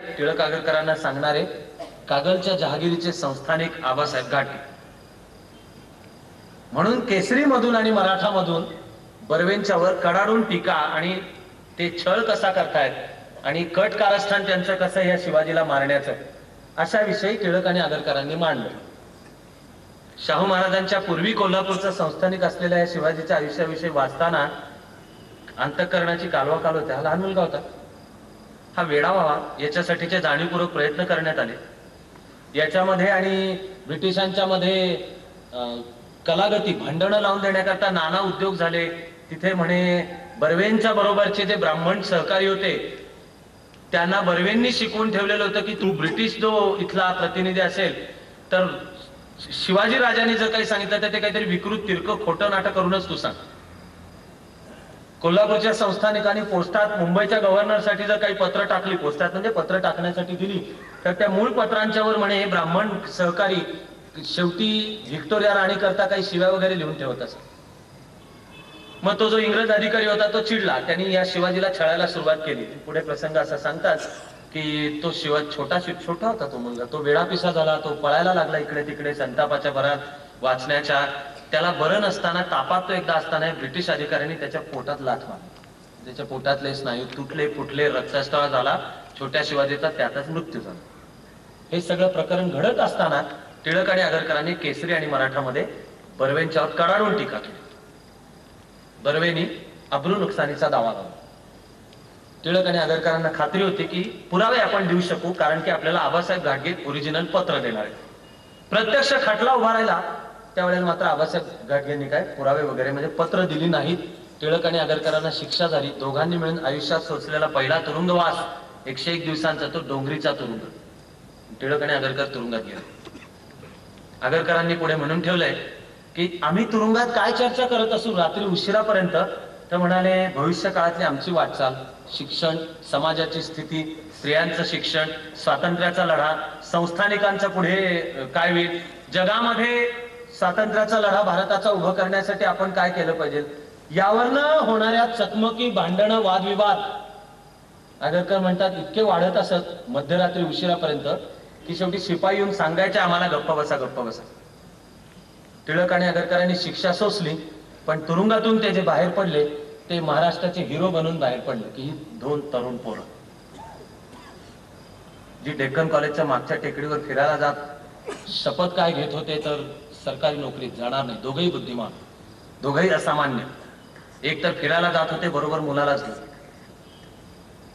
टिळक आगरकरांना सांगणारे कागलच्या जहागिरीचे संस्थानिक आबासाहेब घाटे. म्हणून केसरी मधून आणि मराठा मधून बर्वेंच्या वर कडाडून टीका आणि ते छळ कसा करतायत आणि कट कारस्थान त्यांचं कसं या शिवाजीला मारण्याचं अशा विषयी टिळक आणि आगरकरांनी मांडलं. शाहू महाराजांच्या पूर्वी कोल्हापूरचा संस्थानिक असलेल्या या शिवाजीच्या आयुष्याविषयी वाचताना अंतःकरणाची कालवा काल होते. हा लहान मुलगा होता, हा वेडा व्हावा याच्यासाठीचे जाणीवपूर्वक प्रयत्न करण्यात आले. याच्यामध्ये आणि ब्रिटिशांच्या मध्ये कलागती भांडणं लावून देण्याकरता नाना उद्योग झाले. तिथे म्हणे बर्वेंच्या बरोबरचे जे ब्राह्मण सहकारी होते त्यांना बर्वेंनी शिकवून ठेवलेलं होतं की तू ब्रिटिश जो इथला प्रतिनिधी असेल तर शिवाजी राजांनी जर काही सांगितलं तर ते काहीतरी विकृत तिरकं खोटं नाटक करूनच तू सांग. कोल्हापूरच्या संस्थानिकांनी पोस्टात मुंबईच्या गव्हर्नरसाठी जर काही पत्र टाकली, पोस्टात म्हणजे पत्र टाकण्यासाठी दिली, तर त्या मूळ पत्रांच्या वर म्हणे हे ब्राह्मण सहकारी शेवटी व्हिक्टोरिया राणी करता काही शिव्या वगैरे लिहून ठेवत असत. मग तो जो इंग्रज अधिकारी होता तो चिडला, त्यांनी या शिवाजीला छळायला सुरुवात केली. पुढे प्रसंग असा सांगतात की तो छोटा होता तो मुलगा, तो वेडापिसा झाला, तो पळायला लागला इकडे तिकडे संतापाच्या भरात वाचण्याच्या. त्याला बरं नसताना तापात तो एकदा असताना ब्रिटिश अधिकाऱ्यांनी त्याच्या पोटात लाथ मारली. त्याच्या पोटातले स्नायू तुटले फुटले, रक्तस्राव झाला, छोट्या शिवाजीचा त्यातच मृत्यू झाला. हे सगळं प्रकरण घडत असताना टिळक आणि आगरकरांनी केसरी आणि मराठामध्ये बर्वेंच्यावर कडाडून टीका केली. बर्वेंनी अब्रू नुकसानीचा दावा लावला. टिळक आणि आगरकरांना खात्री होती की पुरावे आपण देऊ शकू, कारण की आपल्याला आबासाहेब घाटगे ओरिजिनल पत्र देणार आहे. प्रत्यक्ष खटला उभा राहिला त्यावेळेला मात्र आबासाहेब घाटगेंनी काय पुरावे वगैरे म्हणजे पत्र दिली नाहीत. टिळक आणि आगरकरांना शिक्षा झाली. दोघांनी मिळून आयुष्यात सोसलेला पहिला तुरुंगवास 101 दिवसांचा तो डोंगरीचा तुरुंग. टिळक आणि आगरकर तुरुंगात गेले. आगरकरांनी पुढे म्हणून ठेवलंय की आम्ही तुरुंगात काय चर्चा करत असू रात्री उशिरापर्यंत, तर म्हणाले भविष्य काळातली आमची वाटचाल, शिक्षण, समाजाची स्थिती, स्त्रियांचं शिक्षण, स्वातंत्र्याचा लढा, संस्थानिकांचा पुढे काय होईल, जगामध्ये स्वातंत्र्याचा लढा भारताचा उभा करण्यासाठी आपण काय केलं पाहिजे, यावरनं होणाऱ्या चकमकी, भांडणं, वादविवाद आगरकर म्हणतात इतके वाढत असत मध्यरात्री उशिरापर्यंत की शेवटी शिपाई येऊन सांगायचे आम्हाला गप्पा बसा गप्पा बसा. टिळक आणि आगरकरांनी शिक्षा सोसली, पण तुरुंगातून ते जे बाहेर पडले ते महाराष्ट्राचे हिरो बनून बाहेर पडले. की ही 2 तरुण पोरं जी डेक्कन कॉलेजच्या मागच्या टेकडीवर फिरायला जात शपथ काय घेत होते तर सरकारी नोकरीत जाणार नाही. दोघंही बुद्धिमान, दोघंही असामान्य. एक तर फिरायला जात होते बरोबर मुलालाच घेऊन.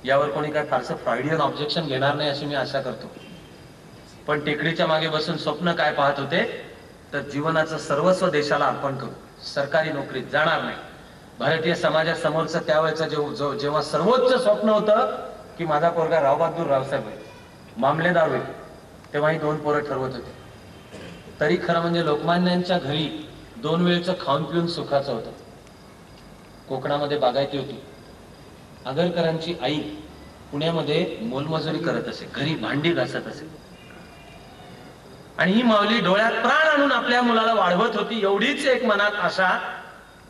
यावर कोणी काय फारसं फ्रॉइडियन ऑब्जेक्शन घेणार नाही अशी मी आशा करतो. पण टेकडीच्या मागे बसून स्वप्न काय पाहत होते तर जीवनाचं सर्वस्व देशाला अर्पण करू, सरकारी नोकरीत जाणार नाही. भारतीय समाजासमोरचं त्यावेळेचं जेव्हा सर्वोच्च स्वप्न होतं की माझा पोरगा रावबहादूर रावसाहेब होईल, मामलेदार होईल, तेव्हा ही 2 पोरं ठरवत होते. तरी खरं म्हणजे लोकमान्यांच्या घरी 2 वेळचं खाऊन पिऊन सुखाचं होतं. कोकणामध्ये बागायती होती. आगरकरांची आई पुण्यामध्ये मोलमजुरी करत असे, घरी भांडी घासत असे, आणि ही माऊली डोळ्यात प्राण आणून आपल्या मुलाला वाढवत होती. एवढीच एक मनात आशा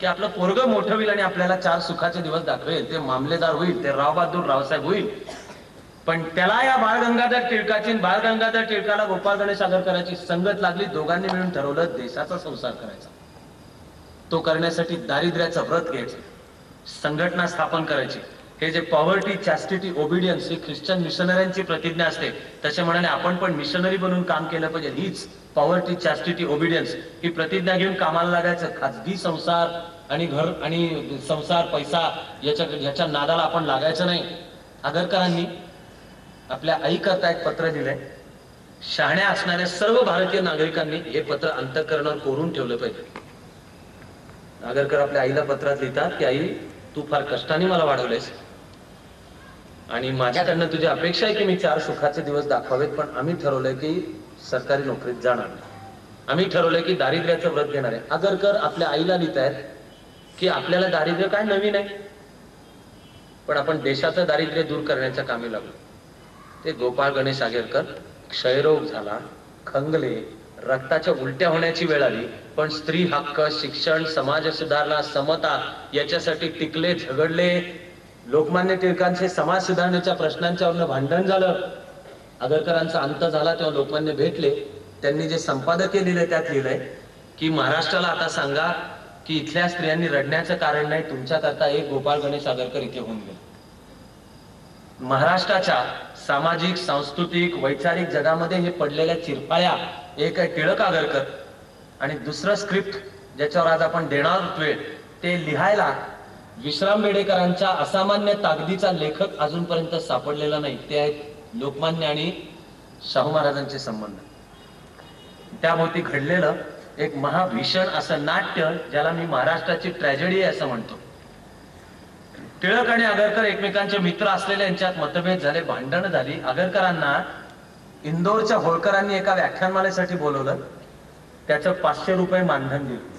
की आपलं पोरगं मोठं होईल आणि आपल्याला 4 सुखाचे दिवस दाखवेल, ते मामलेदार होईल, ते रावबहादूर रावसाहेब होईल. पण त्याला या बाळगंगाधर टिळकाची, बाळगंगाधर टिळकाला गोपाळ गणेश आगरकरांची संगत लागली. दोघांनी मिळून ठरवलं देशाचा संसार करायचा. तो करण्यासाठी दारिद्र्याचं व्रत घ्यायचं, संघटना स्थापन करायची. हे जे पॉवर्टी, चॅस्टिटी, ओबिडियन्स ही ख्रिश्चन मिशनऱ्यांची प्रतिज्ञा असते, तसे म्हणाले आपण पण मिशनरी बनून काम केलं पाहिजे. हीच पॉवर्टी, चॅस्टिटी, ओबिडियन्स ही प्रतिज्ञा घेऊन कामाला लागायचं. खाजगी संसार आणि घर आणि संसार, पैसा याच्या नादाला आपण लागायचं नाही. आगरकरांनी आपल्या आईकरता एक पत्र दिलंय. शहाण्या असणाऱ्या सर्व भारतीय नागरिकांनी हे पत्र अंतःकरणावर कोरून ठेवलं पाहिजे. आगरकर आपल्या आईला पत्रात लिहितात की आई, तू फार कष्टाने मला वाढवलेस आणि माझ्याकडनं तुझी अपेक्षा आहे की मी 4 सुखाचे दिवस दाखवावेत, पण आम्ही ठरवलंय की सरकारी नोकरीत जाणार नाही. आम्ही ठरवलंय की दारिद्र्याचं व्रत घेणार आहे. आगरकर आपल्या आईला लिहितायत की आपल्याला दारिद्र्य काय नवीन आहे, पण आपण देशाचं दारिद्र्य दूर करण्याच्या कामी लागलो. ते गोपाळ गणेश आगरकर क्षयरोग झाला, खंगले, रक्ताच्या उलट्या होण्याची वेळ आली, पण स्त्री हक्क, शिक्षण, समाज सुधारणा, समता याच्यासाठी टिकले, झगडले. लोकमान्य टिळकांचे समाज सुधारणेच्या प्रश्नांच्यावरनं भांडण झालं. आगरकरांचा अंत झाला तेव्हा लोकमान्य भेटले. त्यांनी जे संपादकीय लिहिलंय त्यात लिहिलंय की महाराष्ट्राला आता सांगा की इथल्या स्त्रियांनी रडण्याचं कारण नाही, तुमच्याकरता एक गोपाळ गणेश आगरकर इथे होऊन गेले. महाराष्ट्राच्या सामाजिक, सांस्कृतिक, वैचारिक जगामध्ये हे पडलेल्या चिरफाळ्या, एक आहे टिळक आगरकर आणि दुसरं स्क्रिप्ट ज्याच्यावर आज आपण देणार वेळ, ते लिहायला विश्राम बेडेकरांच्या असामान्य ताकदीचा लेखक अजूनपर्यंत सापडलेला नाही. ते आहेत लोकमान्य आणि शाहू महाराजांचे संबंध. त्याभोवती घडलेलं एक महाभीषण असं नाट्य, ज्याला मी महाराष्ट्राची ट्रॅजेडी आहे असं म्हणतो. टिळक आणि आगरकर एकमेकांचे मित्र असलेले, यांच्यात मतभेद झाले, भांडण झाली. आगरकरांना इंदोरच्या होळकरांनी एका व्याख्यानमालेसाठी बोलवलं. त्याचं 500 रुपये मानधन दिलं.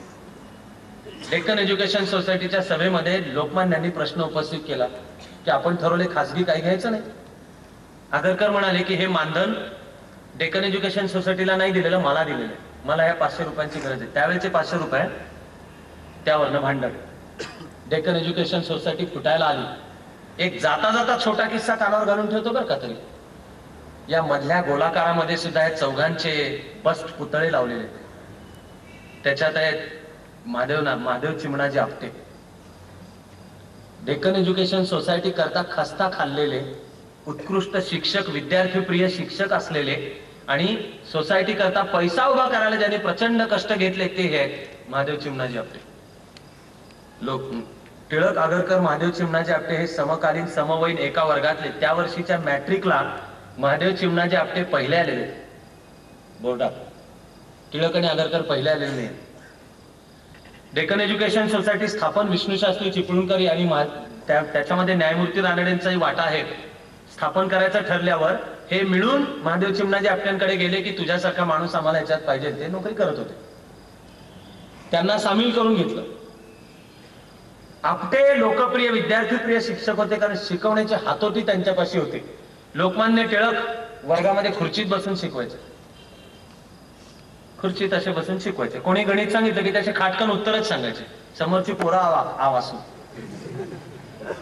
डेक्कन एज्युकेशन सोसायटीच्या सभेमध्ये लोकमान्यांनी प्रश्न उपस्थित केला की आपण ठरवले खासगी काही घ्यायचं नाही. आगरकर म्हणाले की हे मानधन डेक्कन एज्युकेशन सोसायटीला नाही दिलेलं, मला दिलेलं, मला या 500 रुपयांची गरज आहे. त्यावेळेचे 500 रुपये, त्यावरनं भांडण. डेक्कन एज्युकेशन सोसायटी फुटायला आली. एक जाता जाता छोटा किस्सा कानावर घालून ठेवतो बरं का तरी. या मधल्या गोलाकारामध्ये सुद्धा या चौघांचे बस्ट पुतळे लावलेले. त्याच्यात आहेत महादेव चिमणाजी आपटे. डेक्कन एज्युकेशन सोसायटी करता खस्ता खाल्लेले, उत्कृष्ट शिक्षक, विद्यार्थी प्रिय शिक्षक असलेले आणि सोसायटी करता पैसा उभा करायला ज्यांनी प्रचंड कष्ट घेतले, ते हे आहेत महादेव चिमणाजी आपटे. टिळक आगरकर महादेव चिमणाजी आपटे हे समकालीन समवयीन एका वर्गातले. त्या वर्षीच्या मॅट्रिकला महादेव चिमणाजी आपटे पहिले आलेले बोर्डात. टिळक आणि आगरकर पहिले आलेले नाही. डेक्कन एज्युकेशन सोसायटी स्थापन विष्णूशास्त्री चिपळूणकर आणि त्याच्यामध्ये न्यायमूर्ती रानडेंचाही वाटा आहे. स्थापन करायचं ठरल्यावर हे मिळून महादेव चिमणाजी आपट्यांकडे गेले की तुझ्यासारखा माणूस आम्हाला याच्यात पाहिजे. ते नोकरी करत होते, त्यांना सामील करून घेतलं. आपटे लोकप्रिय विद्यार्थीप्रिय शिक्षक होते, कारण शिकवण्याची हातोटी त्यांच्यापाशी होती. लोकमान्य टिळक वर्गामध्ये खुर्चीत बसून शिकवायचे. खुर्चीत असे बसून शिकवायचे. कोणी गणित सांगितलं की त्याचे खाटकन उत्तरच सांगायचे, समोरची पोरं आवासू.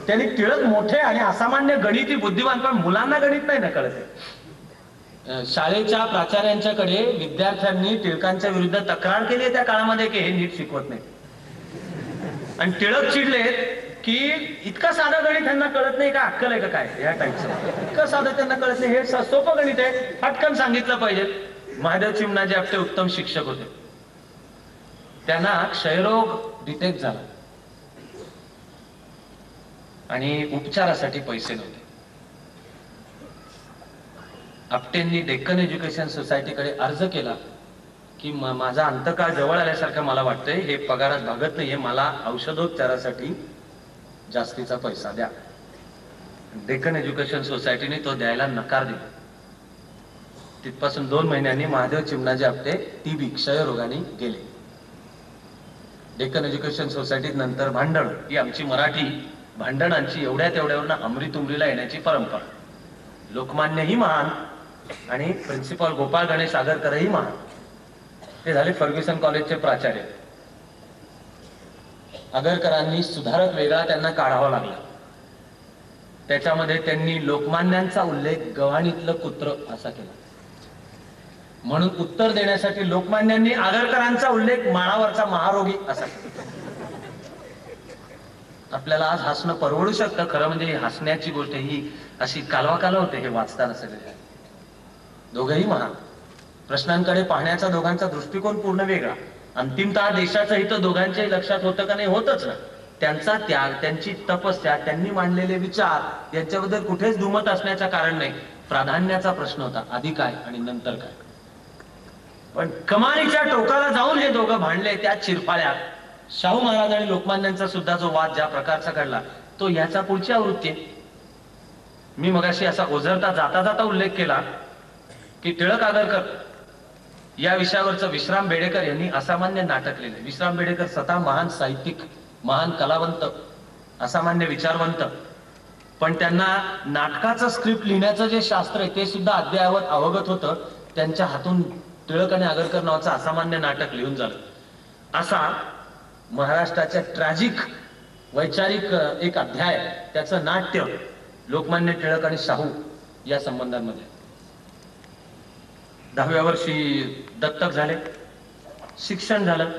त्यांनी टिळक मोठे आणि असामान्य गणिती बुद्धिमान, पण मुलांना गणित नाही ना कळत. शाळेच्या प्राचार्यांच्याकडे विद्यार्थ्यांनी टिळकांच्या विरुद्ध तक्रार केली त्या काळामध्ये की हे नीट शिकवत नाही. आणि टिळक चिडले की इतकं साधं गणित त्यांना कळत नाही का, अक्कल आहे का काय या टाईपचं. इतकं साधं त्यांना कळत नाही, हे सोपं गणित आहे, फटकन सांगितलं पाहिजे. महादेव चिमणाजी आपटे उत्तम शिक्षक होते. त्यांना क्षयरोग डिटेक्ट झाला आणि उपचारासाठी पैसे नव्हते. आपटेंनी डेक्कन एज्युकेशन सोसायटीकडे अर्ज केला की माझा अंतकाळ जवळ आल्यासारखं मला वाटतंय, हे पगारात भागत नाहीये, मला औषधोपचारासाठी जास्तीचा पैसा द्या. डेक्कन एज्युकेशन सोसायटीने तो द्यायला नकार दिला. तिथपासून 2 महिन्यांनी महादेव चिमणाजी आपटे टीबी क्षयरोगाने गेले. डेक्कन एज्युकेशन सोसायटीत नंतर भांडण, ही आमची मराठी भांडणांची एवढ्या तेवढ्यावरनं अमृतुमरीला येण्याची परंपरा. लोकमान्यही महान आणि प्रिन्सिपल गोपाळ गणेश आगरकरही महान. ते झाले फर्ग्युसन कॉलेजचे प्राचार्य. आगरकरांनी सुधारक वेगळा त्यांना काढावा लागला. त्याच्यामध्ये त्यांनी लोकमान्यांचा उल्लेख गव्हाणीतलं कुत्र असा केला. म्हणून उत्तर देण्यासाठी लोकमान्यांनी आगरकरांचा उल्लेख माळावरचा महारोगी असा केला. आपल्याला आज हसणं परवडू शकतं, खरं म्हणजे हसण्याची गोष्ट ही अशी कालवा होते हे वाचताना सगळे. दोघंही महान. प्रश्नांकडे पाहण्याचा दोघांचा दृष्टिकोन पूर्ण वेगळा. अंतिमतः देशाचं हित दोघांच्याही लक्षात होतं का नाही, होतच ना. त्यांचा त्याग, त्यांची तपस्या, त्यांनी मांडलेले विचार यांच्याबद्दल कुठेच दुमत असण्याचं कारण नाही. प्राधान्याचा प्रश्न होता, आधी काय आणि नंतर काय. पण कमानीच्या टोकाला जाऊन हे दोघं भांडले त्या चिरफाळ्यात. शाहू महाराज आणि लोकमान्यांचा सुद्धा जो वाद ज्या प्रकारचा घडला तो याचा पुढची आवृत्ती आहे. मी मगाशी असा ओझरता जाता जाता उल्लेख केला की टिळक आगरकर या विषयावरचं विश्राम बेडेकर यांनी असामान्य नाटक लिहिले. विश्राम बेडेकर स्वतः महान साहित्यिक, महान कलावंत, असामान्य विचारवंत, पण त्यांना नाटकाचं स्क्रिप्ट लिहिण्याचं जे शास्त्र आहे ते सुद्धा अद्ययावत अवगत होतं. त्यांच्या हातून टिळक आणि आगरकर नावाचं असामान्य नाटक लिहून झालं. असा महाराष्ट्राच्या ट्रॅजिक वैचारिक एक अध्याय, त्याचं नाट्य लोकमान्य टिळक आणि शाहू या संबंधांमध्ये. 10व्या वर्षी दत्तक झाले, शिक्षण झालं,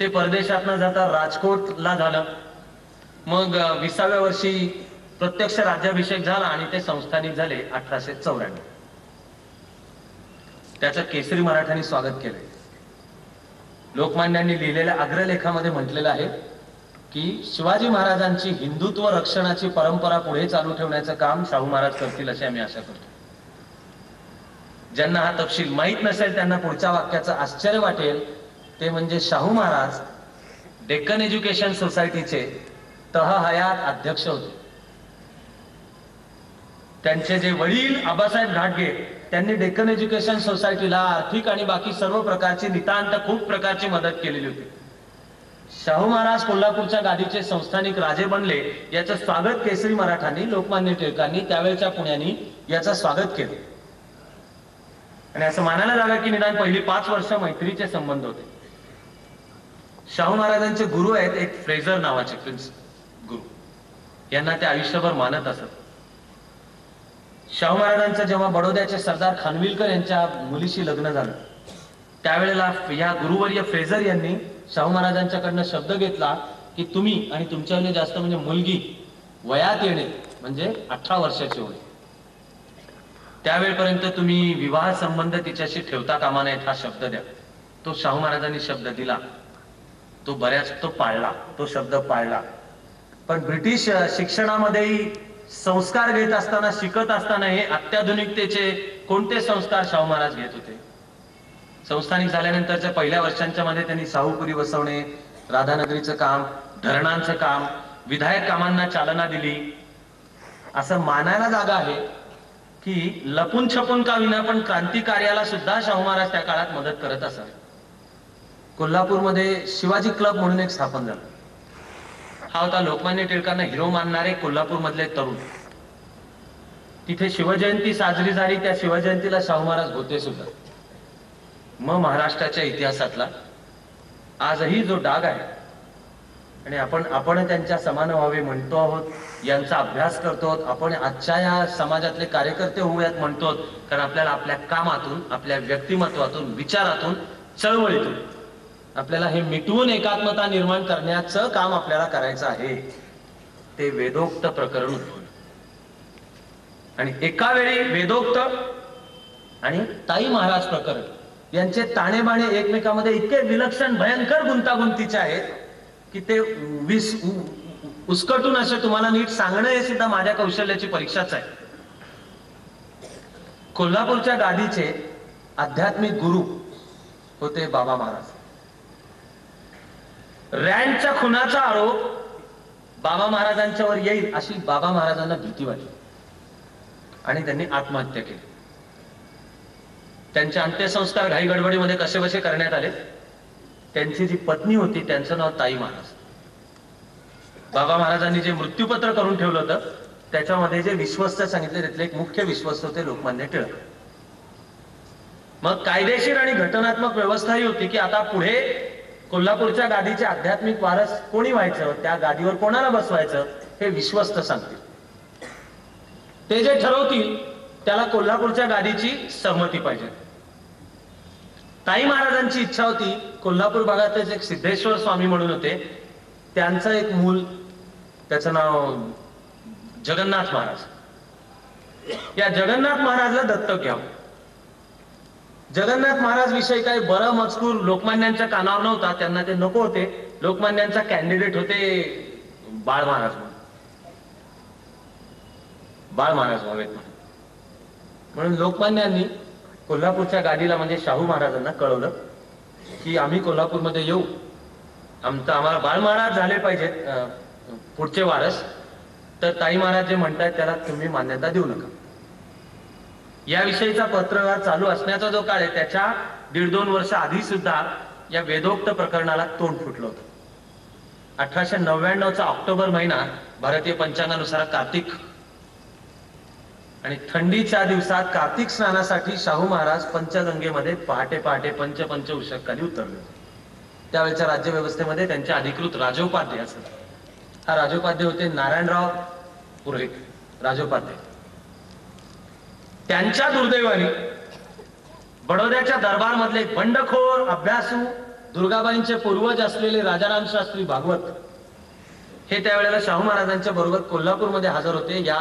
ते परदेशात न जाता राजकोटला झालं. मग 20व्या वर्षी प्रत्यक्ष राज्याभिषेक झाला आणि ते संस्थानिक झाले 1894. त्याचं केसरी मराठ्यांनी स्वागत केलंय. लोकमान्यांनी लिहिलेल्या अग्रलेखामध्ये म्हटलेलं आहे की शिवाजी महाराजांची हिंदुत्व रक्षणाची परंपरा पुढे चालू ठेवण्याचं काम शाहू महाराज करतील अशी आम्ही आशा करतो. ज्यांना हा तपशील माहीत नसेल त्यांना पुढच्या वाक्याचं आश्चर्य वाटेल, ते म्हणजे शाहू महाराज डेक्कन एज्युकेशन सोसायटीचे तहहयात अध्यक्ष होते. त्यांचे जे वडील आबासाहेब घाटगे त्यांनी डेक्कन एज्युकेशन सोसायटीला आर्थिक आणि बाकी सर्व प्रकारची नितांत खूप प्रकारची मदत केलेली होती. शाहू महाराज कोल्हापूरच्या गादीचे संस्थानिक राजे बनले याचं स्वागत केसरी मराठांनी, लोकमान्य टिळकांनी, त्यावेळच्या पुण्यानी याचं स्वागत केलं. आणि असं मानायला लागलं की निदान पहिली 5 वर्ष मैत्रीचे संबंध होते. शाहू महाराजांचे गुरु आहेत एक फ्रेझर नावाचे प्रिन्स गुरु, यांना ते आयुष्यभर मानत असत. शाहू महाराजांचं जेव्हा बडोद्याचे सरदार खानविलकर यांच्या मुलीशी लग्न झालं त्यावेळेला या गुरुवर्य फ्रेझर यांनी शाहू महाराजांच्याकडनं शब्द घेतला की तुम्ही आणि तुमच्याने जास्त म्हणजे मुलगी वयात येणे म्हणजे 18 वर्षाची होणे, त्यावेळेपर्यंत तुम्ही विवाह संबंध तिच्याशी ठेवता कामा नयेत हा शब्द द्या. तो शाहू महाराजांनी शब्द दिला, तो पाळला, तो शब्द पाळला. पण ब्रिटिश शिक्षणामध्येही संस्कार घेत असताना, शिकत असताना हे अत्याधुनिकतेचे कोणते संस्कार शाहू महाराज घेत होते? संस्थानिक झाल्यानंतरच्या पहिल्या वर्षांच्या मध्ये त्यांनी शाहूपुरी बसवणे, राधानगरीचं काम, धरणांचं काम, विधायक कामांना चालना दिली. असं मानायला जागा आहे की लपून छपून का विना पण क्रांती कार्याला सुद्धा शाहू महाराज त्या काळात मदत करत असत. कोल्हापूरमध्ये शिवाजी क्लब म्हणून एक स्थापन झाला. हा होता लोकमान्य टिळकांना हिरो मानणारे कोल्हापूर मधले तरुण. तिथे शिवजयंती साजरी झाली, त्या शिवजयंतीला शाहू महाराज होते सुद्धा. मग महाराष्ट्राच्या इतिहासातला आजही जो डाग आहे आणि आपण त्यांच्या समान व्हावे म्हणतो आहोत, यांचा अभ्यास करतो, आपण आजच्या या समाजातले कार्यकर्ते होऊयात म्हणतो, कारण आपल्याला आपल्या कामातून, आपल्या व्यक्तिमत्वातून, विचारातून, चळवळीतून आपल्याला हे मिटवून एकात्मता निर्माण करण्याचं काम आपल्याला करायचं आहे. ते वेदोक्त प्रकरण उद्भवलं आणि एका वेळी वेदोक्त आणि ताई महाराज प्रकरण यांचे ताणेबाणे एकमेकांमध्ये इतके विलक्षण भयंकर गुंतागुंतीचे आहेत की ते उस्कटून असे तुम्हाला नीट सांगणं हे सुद्धा माझ्या कौशल्याची परीक्षाच आहे. कोल्हापूरच्या गादीचे आध्यात्मिक गुरु होते बाबा महाराज. रँडच्या खुनाचा आरोप बाबा महाराजांच्यावर येईल अशी बाबा महाराजांना भीती वाटली आणि त्यांनी आत्महत्या केली. त्यांचे अंत्यसंस्कार घाई गडबडीमध्ये कसेबसे करण्यात आले. त्यांची जी पत्नी होती त्यांचं नाव ताई महाराज. बाबा महाराजांनी जे मृत्यूपत्र करून ठेवलं होतं त्याच्यामध्ये जे विश्वस्त सांगितले त्यातले एक मुख्य विश्वस्त होते लोकमान्य टिळक. मग कायदेशीर आणि घटनात्मक व्यवस्था ही होती की आता पुढे कोल्हापूरच्या गादीचे आध्यात्मिक वारस कोणी व्हायचं, त्या गादीवर कोणाला बसवायचं हे विश्वस्त सांगतील. ते जे ठरवतील त्याला कोल्हापूरच्या गादीची सहमती पाहिजे. ताई महाराजांची इच्छा होती, कोल्हापूर भागातच एक सिद्धेश्वर स्वामी म्हणून होते, त्यांचं एक मूल, त्याचं नाव जगन्नाथ महाराज. या जगन्नाथ महाराजला दत्तक घ्यावं. जगन्नाथ महाराज विषयी काही बरं मजकूर लोकमान्यांच्या कानावर नव्हता, त्यांना ते नको होते. लोकमान्यांचा कॅन्डिडेट होते बाळ महाराज म्हणून, बाळ महाराज व्हावेत म्हणून लोकमान्यांनी कोल्हापूरच्या गादीला म्हणजे शाहू महाराजांना कळवलं की आम्ही कोल्हापूरमध्ये येऊ, आम्हाला बाळ महाराज झाले पाहिजेत पुढचे वारस, तर ताई महाराज जे म्हणतात त्याला तुम्ही मान्यता देऊ नका. याविषयीचा पत्रव्यवहार चालू असण्याचा जो काळ आहे त्याच्या 1.5-2 वर्ष आधी सुद्धा या वेदोक्त प्रकरणाला तोंड फुटलं होतं. 1899चा ऑक्टोबर महिना भारतीय पंचांगानुसार कार्तिक आणि थंडीच्या दिवसात कार्तिक स्नानासाठी शाहू महाराज पंचगंगेमध्ये पहाटे पहाटे पंच उषकाली उतरले. त्यावेळेच्या राज्य व्यवस्थेमध्ये त्यांचे अधिकृत राजोपाध्ये असत. हा राजोपाध्ये होते नारायणराव पुरोहित राजोपाध्ये. त्यांच्या दुर्दैवाने बडोद्याच्या दरबारमधले बंडखोर अभ्यासू दुर्गाबाईंचे पूर्वज असलेले राजाराम शास्त्री भागवत हे त्यावेळेला शाहू महाराजांच्या बरोबर कोल्हापूरमध्ये हजर होते. या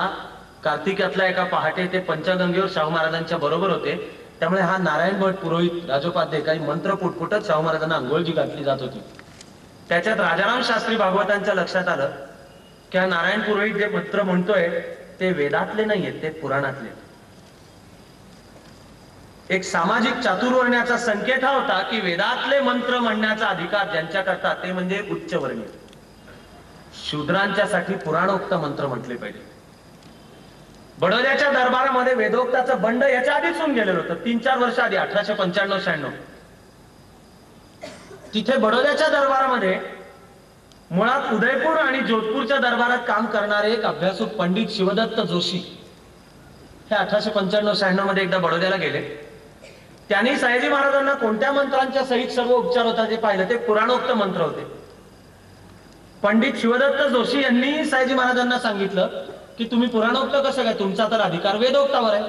कार्तिकातल्या एका पहाटे ते पंचगंगेवर शाहू महाराजांच्या बरोबर होते. त्यामुळे हा नारायण भट पुरोहित राजोपाध्ये काही मंत्र पुटपुटत शाहू महाराजांना अंघोळ जी घातली जात होती. त्याच्यात राजाराम शास्त्री भागवतांच्या लक्षात आलं की हा नारायण पुरोहित जे मंत्र म्हणतोय ते वेदातले नाहीयेत, ते पुराणातले. एक सामाजिक चातुर्वर्ण्याचा संकेत हा होता की वेदातले मंत्र म्हणण्याचा अधिकार ज्यांच्याकरता ते म्हणजे उच्चवर्णीय. शूद्रांच्यासाठी पुराणोक्त मंत्र म्हटले पाहिजे. बडोद्याच्या दरबारामध्ये वेदोक्ताचं बंड याच्या आधीच होऊन गेलेलं होतं, 3-4 वर्ष आधी, 1895-96. तिथे बडोद्याच्या दरबारामध्ये मुळात उदयपूर आणि जोधपूरच्या दरबारात काम करणारे एक अभ्यासू पंडित शिवदत्त जोशी हे 1895-96 मध्ये एकदा बडोद्याला गेले. त्यांनी सयाजी महाराजांना कोणत्या मंत्रांच्या सहित सर्व उपचार होता ते पाहिलं. ते पुराणोक्त मंत्र होते. पंडित शिवदत्त जोशी यांनी सयाजी महाराजांना सांगितलं की तुम्ही पुराणोक्त कसं काय, तुमचा तर अधिकार वेदोक्तावर आहे.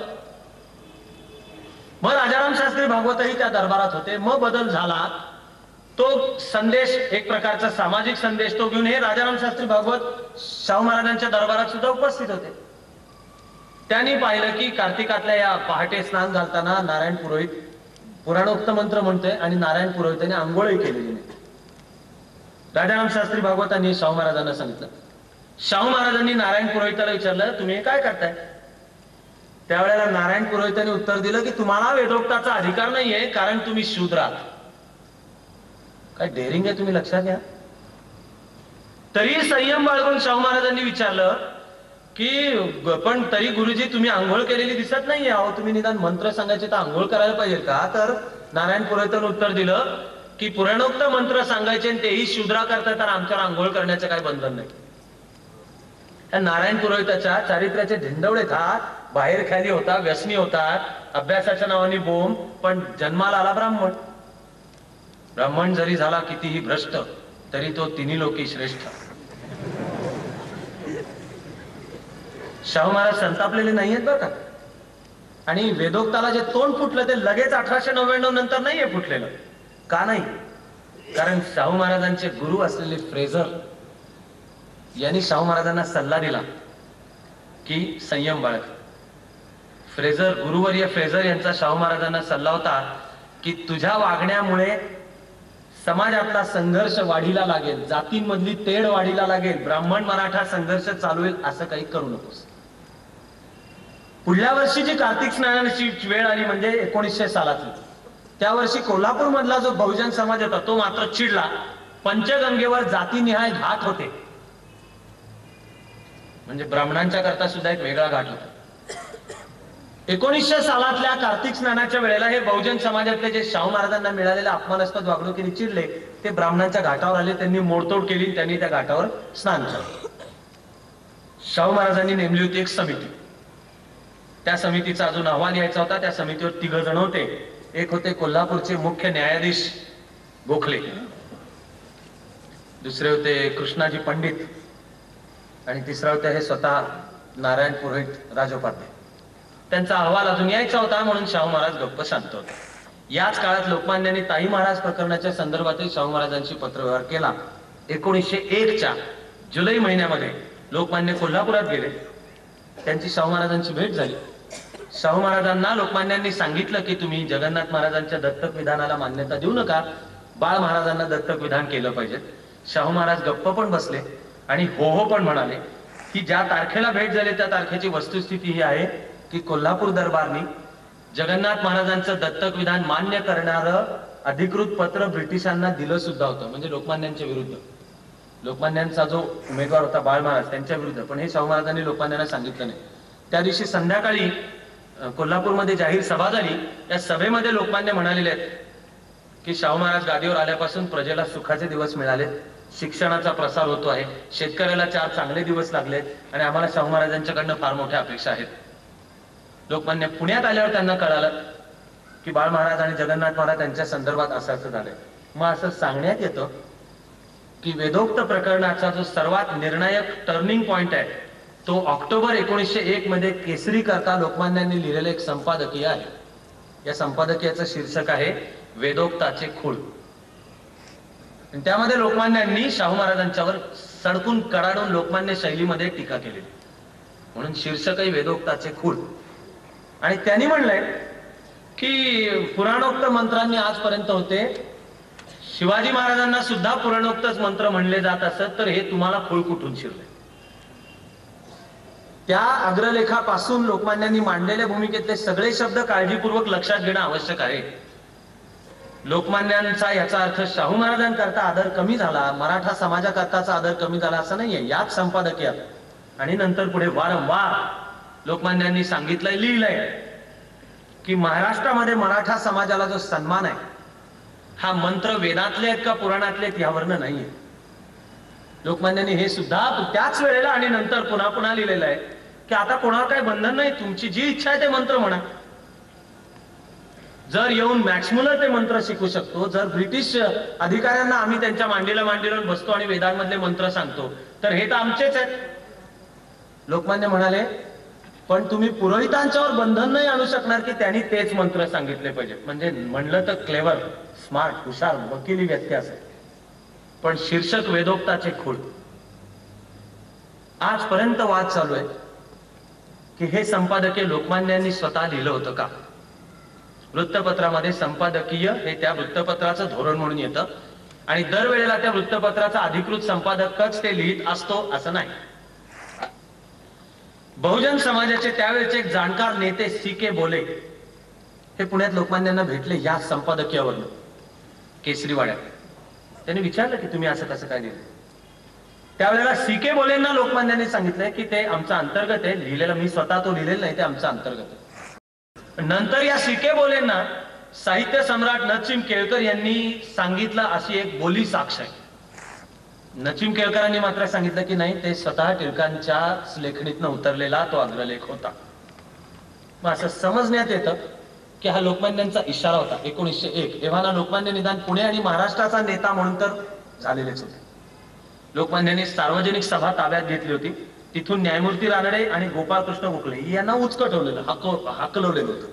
मग राजाराम शास्त्री भागवतही त्या दरबारात होते. मग बदल झाला. तो संदेश, एक प्रकारचा सामाजिक संदेश तो घेऊन हे राजाराम शास्त्री भागवत शाहू महाराजांच्या दरबारात सुद्धा उपस्थित होते. त्यांनी पाहिलं की कार्तिकातल्या या पहाटे स्नान घालताना नारायण पुरोहित पुराणोक्त मंत्र म्हणतोय आणि नारायण पुरोहितांनी आंघोळही केलेली नाही. राजाराम शास्त्री भागवतांनी शाहू महाराजांना सांगितलं. शाहू महाराजांनी नारायण पुरोहिताला विचारलं, तुम्ही काय करताय? त्यावेळेला नारायण पुरोहितांनी उत्तर दिलं की तुम्हाला वेदोक्ताचा अधिकार नाहीये, कारण तुम्ही शूद्र आहात. काय डेअरिंग आहे, तुम्ही लक्षात घ्या. तरी संयम बाळगून शाहू महाराजांनी विचारलं की पण तरी गुरुजी तुम्ही आंघोळ केलेली दिसत नाहीये, अहो तुम्ही निदान मंत्र सांगायचे तर आंघोळ करायला पाहिजे का? तर नारायण पुरोहितांनी उत्तर दिलं की पुराणोक्त मंत्र सांगायचे आणि तेही शूद्रा करता, तर आमच्यावर आंघोळ करण्याचं काही बंधन नाही. त्या नारायण पुरोहिताच्या चारित्र्याचे ढिंडवळे था, बाहेर खाली होता, व्यसनी होता, अभ्यासाच्या नावाने बोंब, पण जन्माला आला ब्राह्मण. ब्राह्मण जरी झाला कितीही भ्रष्ट तरी तो तिन्ही लोकी श्रेष्ठ. शाहू महाराज संतापलेले नाहीयेत बरं का. आणि वेदोक्ताला जे तोंड फुटलं ते लगेच 1899 नंतर नाहीये फुटलेलं. का नाही? कारण शाहू महाराजांचे गुरु असलेले फ्रेझर यांनी शाहू महाराजांना सल्ला दिला की संयम बाळग. फ्रेझर, गुरुवर्य फ्रेझर यांचा शाहू महाराजांना सल्ला होता की तुझ्या वागण्यामुळे समाजातला संघर्ष वाढीला लागेल, जातींमधली तेढ वाढीला लागेल, ब्राह्मण मराठा संघर्ष चालू होईल, असं काही करू नकोस. पुढल्या वर्षी जी कार्तिक स्नानाची वेळ आली म्हणजे 1900 सालातली, त्या वर्षी कोल्हापूर मधला जो बहुजन समाज होता तो मात्र चिडला. पंचगंगेवर जातीनिहाय घाट होते, म्हणजे ब्राह्मणांच्या करता सुद्धा एक वेगळा घाट होता. 1900 सालातल्या कार्तिक स्नानाच्या वेळेला हे बहुजन समाजातले जे शाहू महाराजांना मिळालेल्या अपमानास्पद वागणुकीने चिडले, ते ब्राह्मणांच्या घाटावर आले. त्यांनी मोडतोड केली, त्यांनी त्या घाटावर स्नान केलं. शाहू महाराजांनी नेमली होती एक समिती. त्या समितीचा अजून अहवाल यायचा होता. त्या समितीवर 3 जण होते. एक होते कोल्हापूरचे मुख्य न्यायाधीश गोखले, दुसरे होते कृष्णाजी पंडित आणि तिसरा होते हे स्वतः नारायण पुरोहित राजोपाध्ये. त्यांचा अहवाल अजून यायचा होता म्हणून शाहू महाराज गप्प शांत होते. याच काळात लोकमान्यांनी ताई महाराज प्रकरणाच्या संदर्भातही शाहू महाराजांशी पत्रव्यवहार केला. 1901च्या जुलै महिन्यामध्ये लोकमान्य कोल्हापुरात गेले. त्यांची शाहू महाराजांची भेट झाली. शाहू महाराजांना लोकमान्यांनी सांगितलं की तुम्ही जगन्नाथ महाराजांच्या दत्तक विधानाला मान्यता देऊ नका, बाळ महाराजांना दत्तक विधान केलं पाहिजे. शाहू महाराज गप्प पण बसले आणि हो हो पण म्हणाले की ज्या तारखेला भेट झाली त्या तारखेची वस्तुस्थिती ही आहे की कोल्हापूर दरबारनी जगन्नाथ महाराजांचं दत्तक विधान मान्य करणारं अधिकृत पत्र ब्रिटिशांना दिलं सुद्धा होतं, म्हणजे लोकमान्यांच्या विरुद्ध. लोकमान्यांचा जो उमेदवार होता बाळ महाराज त्यांच्या विरुद्ध, पण हे शाहू महाराजांनी लोकमान्यांना सांगितलं नाही. त्या दिवशी संध्याकाळी कोल्हापूरमध्ये जाहीर सभा झाली. या सभेमध्ये लोकमान्य म्हणालेले आहेत की शाहू महाराज गादीवर आल्यापासून प्रजेला सुखाचे दिवस मिळाले, शिक्षणाचा प्रसार होतो आहे, शेतकऱ्याला 4 चांगले दिवस लागले आणि आम्हाला शाहू महाराजांच्याकडनं फार मोठ्या अपेक्षा आहेत. लोकमान्य पुण्यात आल्यावर त्यांना कळालं की बाळ महाराज आणि जगन्नाथ महाराज यांच्या संदर्भात असं झालंय. मग असं सांगण्यात येतं की वेदोक्त प्रकरणाचा जो सर्वात निर्णायक टर्निंग पॉइंट आहे तो ऑक्टोबर 1901 मध्ये केसरी करता लोकमान्यांनी लिहिलेलं एक संपादकीय आहे. या संपादकीयाचं शीर्षक आहे वेदोक्ताचे खूळ. आणि त्यामध्ये लोकमान्यांनी शाहू महाराजांच्यावर सडकून कडाडून लोकमान्य शैलीमध्ये टीका केली, म्हणून शीर्षकही वेदोक्ताचे खूळ. आणि त्यांनी म्हणलंय की पुराणोक्त मंत्रांनी आजपर्यंत होते, शिवाजी महाराजांना सुद्धा पुराणोक्तच मंत्र म्हणले जात असत, तर हे तुम्हाला खूळ कुठून शिरले. त्या अग्रलेखापासून लोकमान्यांनी मांडलेल्या भूमिकेतले सगळे शब्द काळजीपूर्वक लक्षात घेणं आवश्यक आहे. लोकमान्यांचा याचा अर्थ शाहू महाराजांकरता आदर कमी झाला, मराठा समाजाकरताचा आदर कमी झाला असं नाहीये. याच संपादकीयात आणि नंतर पुढे वारंवार लोकमान्यांनी सांगितलंय, लिहिलंय की महाराष्ट्रामध्ये मराठा समाजाला जो सन्मान आहे हा मंत्र वेदातले आहेत का पुराणातले आहेत यावरनं नाहीये. लोकमान्यांनी हे सुद्धा त्याच वेळेला आणि नंतर पुन्हा पुन्हा लिहिलेलं आहे की आता कोणावर काही बंधन नाही, तुमची जी इच्छा आहे ते मंत्र म्हणा. जर येऊन मॅक्स मुलर ते मंत्र शिकू शकतो, जर ब्रिटिश अधिकाऱ्यांना आम्ही त्यांच्या मांडीला बसतो आणि वेदांमधले मंत्र सांगतो, तर हे तर आमचेच आहेत. लोकमान्य म्हणाले पण तुम्ही पुरोहितांच्यावर बंधन नाही आणू शकणार की त्यांनी तेच मंत्र सांगितले पाहिजे. म्हणजे म्हणलं तर क्लेवर, स्मार्ट, हुशार, वकिली व्यक्ती असेल, पण शीर्षक वेदोक्ताचे खूळ. आजपर्यंत वाद चालू आहे की हे संपादकीय लोकमान्यांनी स्वतः लिहिलं होतं का. वृत्तपत्रामध्ये संपादकीय हे त्या वृत्तपत्राचं धोरण म्हणून येतं आणि दरवेळेला त्या वृत्तपत्राचा अधिकृत संपादकच ते लिहित असतो असं नाही. बहुजन समाजाचे त्यावेळेचे एक जाणकार नेते सी.के. बोले हे पुण्यात लोकमान्यांना भेटले या संपादकीयावरनं केसरीवाड्यात. त्यांनी विचारलं की तुम्ही असं कसं काय लिहिलं. त्यावेळेला सी.के. बोलेंना लोकमान्यांनी सांगितलंय की ते आमचं अंतर्गत आहे, लिहिलेलं मी स्वतः तो लिहिलेलं नाही, ते आमचं अंतर्गत आहे. नंतर या सी.के. बोलेंना साहित्य सम्राट नचिम केळकर यांनी सांगितलं अशी एक बोली साक्ष आहे. नचिम केळकरांनी मात्र सांगितलं की नाही, ते स्वतः टिळकांच्या लेखणीतनं उतरलेला तो अग्रलेख होता. मग असं समजण्यात येतं की हा लोकमान्यांचा इशारा होता. 1901 एव्हाना लोकमान्य निदान पुणे आणि महाराष्ट्राचा नेता म्हणून तर झालेलेच होते. लोकमान्यांनी सार्वजनिक सभा ताब्यात घेतली होती. तिथून न्यायमूर्ती रानडे आणि गोपाळकृष्ण गोखले यांना उचकटवलेलं, हाकलवलेलं होतं.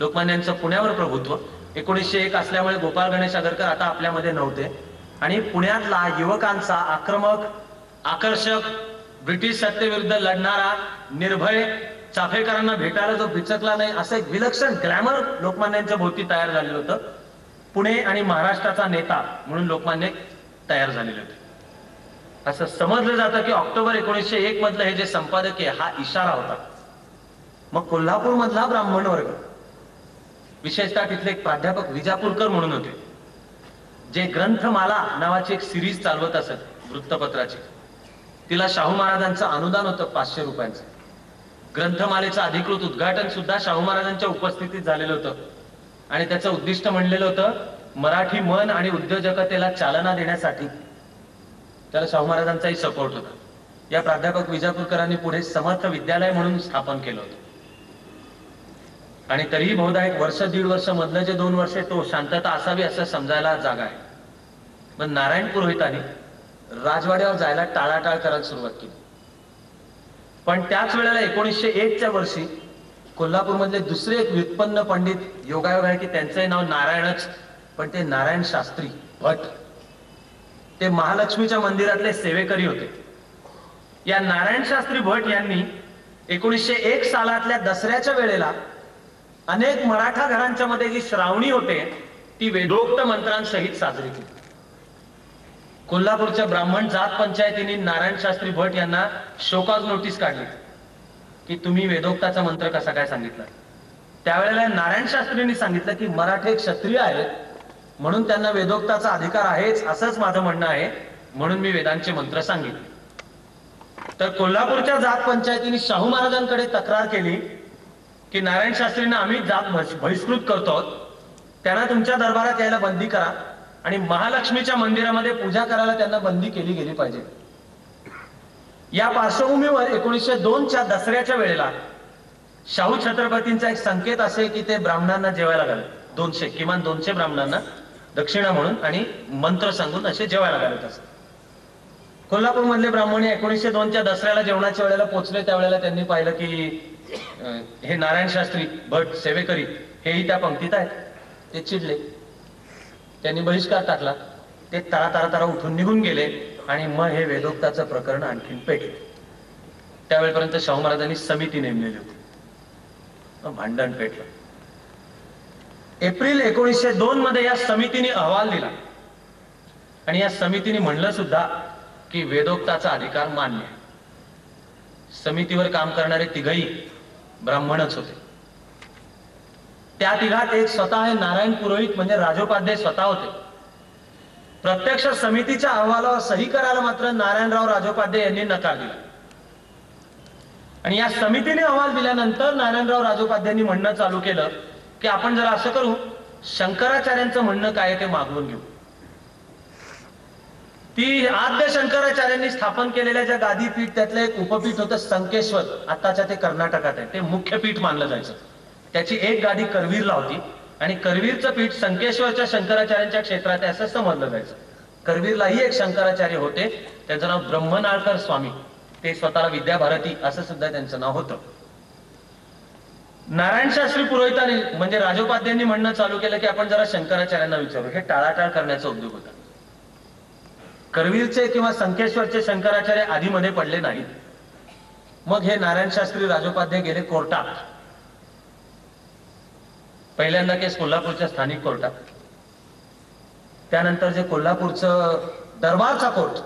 लोकमान्यांचं पुण्यावर प्रभुत्व 1901 असल्यामुळे गोपाळ गणेश आगरकर आता आपल्यामध्ये नव्हते आणि पुण्यातला युवकांचा आक्रमक, आकर्षक, ब्रिटिश सत्तेविरुद्ध लढणारा, निर्भय, चाफेकरांना भेटायला जो बिचकला नाही असं एक विलक्षण ग्लॅमर लोकमान्यांच्या भोवती तयार झालेलं होतं. पुणे आणि महाराष्ट्राचा नेता म्हणून लोकमान्य तयार झालेले होते. असं समजलं जातं की ऑक्टोबर 1901 मधलं हे जे संपादकीय हा इशारा होता. मग कोल्हापूर मधला ब्राह्मण वर्ग, विशेषतः तिथले एक प्राध्यापक विजापूरकर म्हणून होते, जे ग्रंथमाला नावाची एक सिरीज चालवत असत वृत्तपत्राची. तिला शाहू महाराजांचं अनुदान होतं 500 रुपयांचं. ग्रंथमालेचं अधिकृत उद्घाटन सुद्धा शाहू महाराजांच्या उपस्थितीत झालेलं होतं आणि त्याचं उद्दिष्ट म्हणलेलं होतं मराठी मन आणि उद्योजकतेला चालना देण्यासाठी. त्याला शाहू महाराजांचाही सपोर्ट होता. या प्राध्यापक विजापूरकरांनी पुढे समर्थ विद्यालय म्हणून स्थापन केलं होतं आणि तरीही बहुधा एक वर्ष, दीड वर्ष मधलं जे 2 वर्षे तो शांतता असावी असं समजायला जागा आहे. मग नारायण पुरोहितांनी राजवाड्यावर जायला टाळाटाळ करायला सुरुवात केली. पण त्याच वेळेला 1901च्या वर्षी कोल्हापूरमधले दुसरे एक व्युत्पन्न पंडित, योगायोग आहे की त्यांचंही नाव नारायणच, पण ते नारायण शास्त्री भट, ते महालक्ष्मीच्या मंदिरातले सेवेकरी होते. या नारायण शास्त्री भट यांनी 1901 सालातल्या दसऱ्याच्या वेळेला अनेक मराठा घरांच्या मध्ये जी श्रावणी होते ती वेदोक्त मंत्रांसहित साजरी केली. कोल्हापूरच्या ब्राह्मण जात पंचायतीने नारायण शास्त्री भट यांना शोकॉज नोटीस काढली की तुम्ही वेदोक्ताचा मंत्र कसा काय सांगितला. त्यावेळेला नारायण शास्त्रींनी सांगितलं की मराठे क्षत्रिय आहेत म्हणून त्यांना वेदोक्ताचा अधिकार आहेच असंच माझं म्हणणं आहे, म्हणून मी वेदांचे मंत्र सांगितले. तर कोल्हापूरच्या जात पंचायतीने शाहू महाराजांकडे तक्रार केली की नारायण शास्त्रींना आम्ही जात बहिष्कृत करतो, त्यांना तुमच्या दरबारात यायला बंदी करा आणि महालक्ष्मीच्या मंदिरामध्ये पूजा करायला त्यांना बंदी केली गेली पाहिजे. या पार्श्वभूमीवर 1902च्या दसऱ्याच्या वेळेला शाहू छत्रपतींचा एक संकेत असे की ते ब्राह्मणांना जेवायला घालत, 200 किमान 200 ब्राह्मणांना दक्षिणा म्हणून आणि मंत्र सांगून असे जेवायला घालत असत. कोल्हापूर मधले ब्राह्मण 1902च्या दसऱ्याला जेवणाच्या वेळेला पोहोचले. त्यावेळेला त्यांनी पाहिलं की हे नारायण शास्त्री भट सेवेकरी हेही त्या पंक्तीत आहेत. ते चिडले, त्यांनी बहिष्कार टाकला, ते तारा तारा तारा उठून निघून गेले आणि मग हे वेदोक्ताचं प्रकरण आणखीन पेटले. त्यावेळेपर्यंत शाहू महाराजांनी समिती नेमलेली होती. मग भांडण पेटलं. एप्रिल 1902 मध्ये या समितीने अहवाल दिला आणि या समितीने म्हणलं सुद्धा की वेदोक्ताचा अधिकार मान्य आहे. समितीवर काम करणारे तिघही ब्राह्मणच होते. त्या तिघात एक स्वतः हे नारायण पुरोहित म्हणजे राजोपाध्याय स्वतः होते. प्रत्यक्ष समितीच्या अहवालावर सही करायला मात्र नारायणराव राजोपाध्याय यांनी नकार दिला. आणि या समितीने अहवाल दिल्यानंतर नारायणराव राजोपाध्यांनी म्हणणं चालू केलं की आपण जरा असं करू, शंकराचार्यांचं म्हणणं काय ते मागवून घेऊ. ती आद्य शंकराचार्यांनी स्थापन केलेल्या ज्या गादी पीठ त्यातलं एक उपपीठ होतं संकेश्वर, आताच्या ते कर्नाटकात आहे, ते मुख्य पीठ मानलं जायचं. त्याची एक गादी करवीरला होती आणि करवीरचं पीठ संकेश्वरच्या शंकराचार्यांच्या क्षेत्रात आहे असं समजलं जायचं. करवीरलाही एक शंकराचार्य होते, त्यांचं नाव ब्रह्मनाळकर स्वामी, ते स्वतःला विद्याभारती असं सुद्धा त्यांचं नाव होतं. नारायण शास्त्री पुरोहितांनी म्हणजे राजोपाध्यांनी म्हणणं चालू केलं की आपण जरा शंकराचार्यांना विचारू. हे टाळाटाळ करण्याचा उद्योग होता. करवीरचे किंवा संकेश्वरचे शंकराचार्य आधीमध्ये पडले नाहीत. मग हे नारायण शास्त्री राजोपाध्याय गेले कोर्टात. पहिल्यांदा केस कोल्हापूरच्या स्थानिक कोर्टात, त्यानंतर जे कोल्हापूरचं दरबारचा कोर्ट,